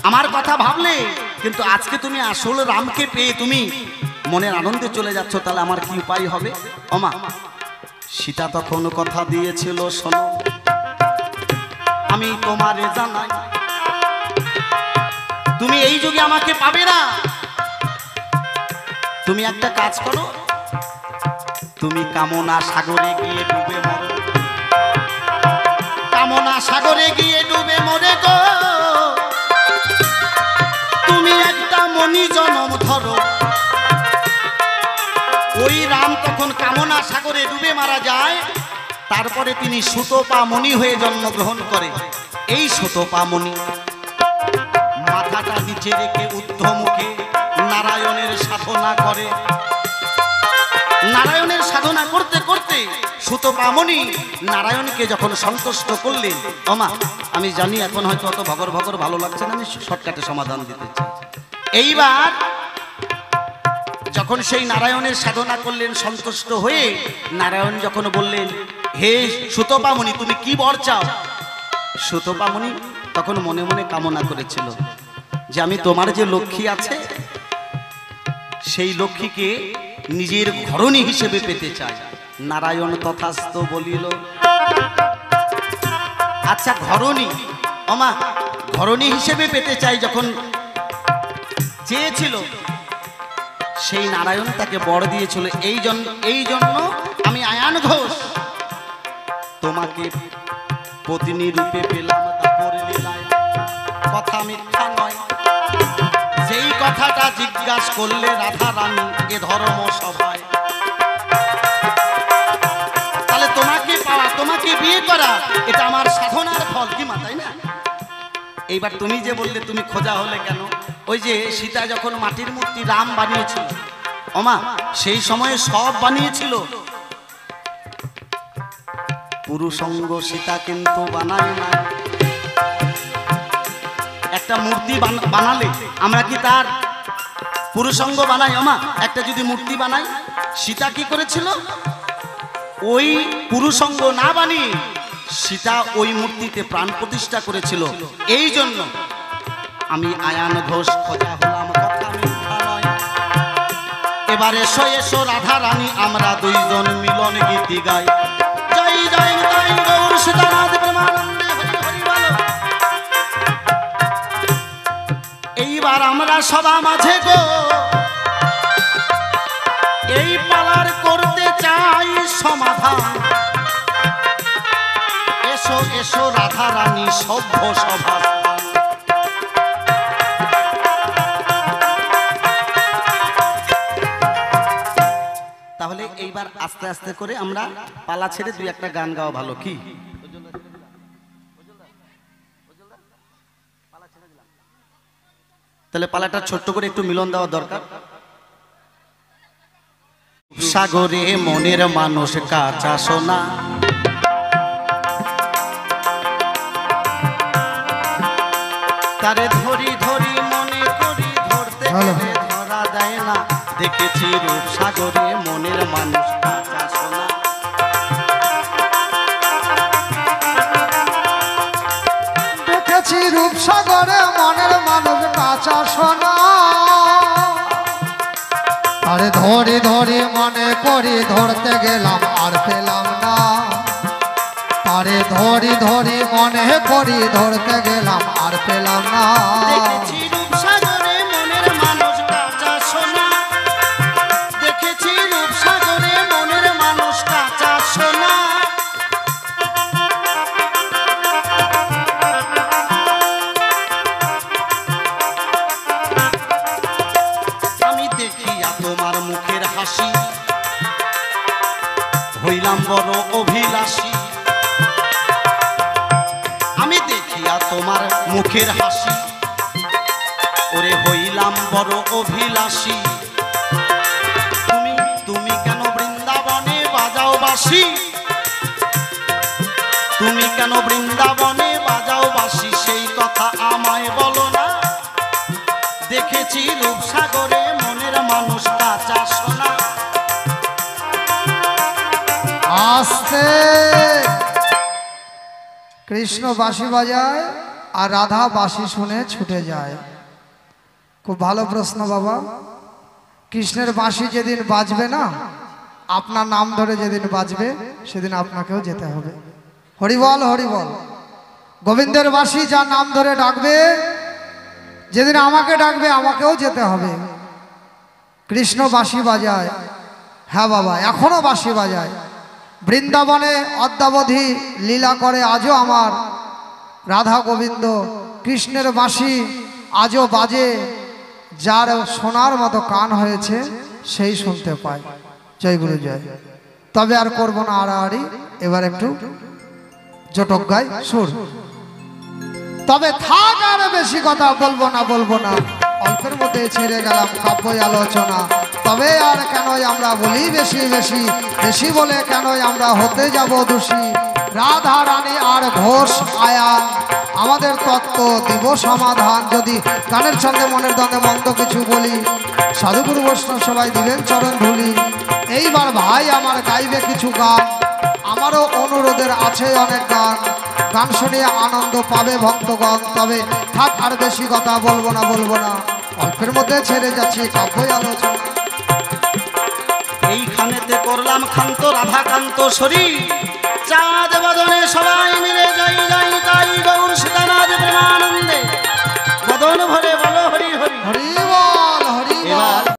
আমার কথা ভাবলে, কিন্তু আজকে তুমি আসল রামকে পেয়ে তুমি মনের আনন্দে চলে যাচ্ছ, তাহলে আমার কি উপায় হবে? ওমা, সীতা তখন কথা দিয়েছিল, শোনো আমি তোমারে জানাই, তুমি এই যুগে আমাকে পাবে না। তুমি একটা কাজ করো, তুমি কামনা সাগরে গিয়ে ডুবে মরো, কামনা সাগরে গিয়ে ডুবে মরে গো। তুমি একটা মণি জনম ধরো। ওই রাম তখন কামনা সাগরে ডুবে মারা যায়, তারপরে তিনি সুতপা মণি হয়ে জন্মগ্রহণ করে। এই সুতপা মণি মাথাটা নিচে রেখে ঊর্ধ্বমুখে নারায়ণের সাধনা করে। নারায়ণের সাধনা করতে করতে সুতপা মণি নারায়ণকে যখন সন্তুষ্ট করলেন, ওমা আমি জানি এখন হয়তো অত ভগর ভগর ভালো লাগছে না, আমি শর্টকাটে সমাধান দিতে চাই। এইবার যখন সেই নারায়ণের সাধনা করলেন সন্তুষ্ট হয়ে, নারায়ণ যখন বললেন, হে সুতপা মণি তুমি কি বর চাও? সুতপা মণি তখন মনে মনে কামনা করেছিল যে আমি তোমার যে লক্ষ্মী আছে, সেই লক্ষ্মীকে নিজের ঘরণী হিসেবে পেতে চাই। নারায়ণ তথাস্তু বলিল, আচ্ছা ঘরণী, ওমা ঘরণী হিসেবে পেতে চাই যখন চেয়েছিল, সেই নারায়ণ তাকে বর দিয়েছিল। এই জন্য আমি আয়ান ঘোষ তোমাকে পত্নী রূপে পেলাম দাপর লীলায়, কথা মিথ্যা নয়। যেই কথাটা জিজ্ঞাসা করলে রাধা রানী এ ধর্ম সভায়, তাহলে তোমাকে পাওয়া, তোমাকে বিয়ে করা, এটা আমার সাধনার ফল, কি মা, তাই না? এইবার তুমি যে বললে তুমি খোঁজা হলে কেন? ওই যে সীতা যখন মাটির মূর্তি রাম বানিয়েছিল, ওমা সেই সময়ে সব বানিয়েছিল, পুরুষঙ্গ সীতা কিন্তু বানায় না। একটা মূর্তি বানালে আমরা কি তার পুরুষঙ্গ বানাই? ওমা একটা যদি মূর্তি বানাই, সীতা কি করেছিল? ওই পুরুষঙ্গ না বানিয়ে সীতা ওই মূর্তিতে প্রাণ প্রতিষ্ঠা করেছিল। এই জন্য আমি আয়ান ঘোষ খোঁজা হলাম, কথা মিথ্যা নয়। এবার এসো এসো রাধা রানী আমরা দুইজন মিলন গীতি গাই, জয় জয় জয় গৌর সীতানাথ প্রেমানন্দে হরি হরি বলো। এইবার আমরা সবার মাঝে গো এই পালার করতে চাই সমাধান। এসো এসো রাধা রানী সভ্য সভা। তাহলে এইবার আস্তে আস্তে করে আমরা পালা ছেড়ে দুই একটা গান গাওয়া ভালো, কি? তাহলে পালাটা ছোট্ট করে একটু মিলন দেওয়া দরকার। সাগরে মনের মানুষ কাঁচা সোনা, তারে ধরি ধরি মনে করি ধরতে গেলে ধরা দেয় না। দেখেছি রূপ সাগরে মনের মানুষ কাঁচা সোনা, দেখেছি রূপ সাগরে মনের মানুষ কাঁচা সোনা। আরে ধরি ধরি মনে করি ধরতে গেলাম আর পেলাম না। আরে ধরি ধরি মনে করি ধরতে গেলাম আর পেলাম না। দেখেছি রূপ সাগরে বড় অভিলাষী, আমি দেখিয়া তোমার মুখের হাসি, ওরে হইলাম বড় অভিলাষী। তুমি তুমি কেন বৃন্দাবনে বাজাও বাঁশি, তুমি কেন বৃন্দাবনে বাজাও বাঁশি, সেই কথা আমায় বলো না। দেখেছি রূপসাগরে মনের মানুষ কাঁচা সোনা। আস্তে কৃষ্ণ বাঁশি বাজায় আর রাধা বাঁশি শুনে ছুটে যায়। খুব ভালো প্রশ্ন বাবা। কৃষ্ণের বাঁশি যেদিন বাজবে না, আপনার নাম ধরে যেদিন বাজবে সেদিন আপনাকেও যেতে হবে। হরিবল হরিবল। গোবিন্দের বাঁশি যার নাম ধরে ডাকবে, যেদিন আমাকে ডাকবে আমাকেও যেতে হবে। কৃষ্ণ বাঁশি বাজায়, হ্যাঁ বাবা, এখনো বাঁশি বাজায়। বৃন্দাবনে অদ্যাবধি লীলা করে আজও আমার রাধা গোবিন্দ। কৃষ্ণের বাঁশি আজও বাজে, যার শোনার মতো কান হয়েছে সেই শুনতে পায়। জয় গুরু জয়। তবে আর করবো না আড়াআড়ি, এবার একটু জটক গাই সুর। তবে থাক আর বেশি কথা বলবো না, অল্পের মধ্যে ছেড়ে গেলাম কাব্য আলোচনা। তবে আর কেনই আমরা বলি বেশি বেশি, বেশি বলে কেনই আমরা হতে যাব দোষী। রাধা রানী আর ঘোষ আয়ান, আমাদের তত্ত্ব দিব সমাধান। যদি গানের ছন্দে মনের দ্বন্দ্বে মন্দ কিছু বলি, সাধুগুরু বৈষ্ণব সবাই দিবেন চরণ ধুলি। এইবার ভাই আমার গাইবে কিছু গান, আমারও অনুরোধের আছে অনেক গান। গান শুনিয়ে আনন্দ পাবে ভক্তগণ। তবে থাক আর বেশি কথা বলবো না, অল্পের মধ্যে ছেড়ে যাচ্ছি কাব্য আলোচনা। এইখানেতে করলাম ক্ষান্ত রাধাকান্ত শরীর, চাঁদ বদনে সবাই মিলে জয় জয় তাই গৌর সীতানাথ প্রেমানন্দে বদন ভরে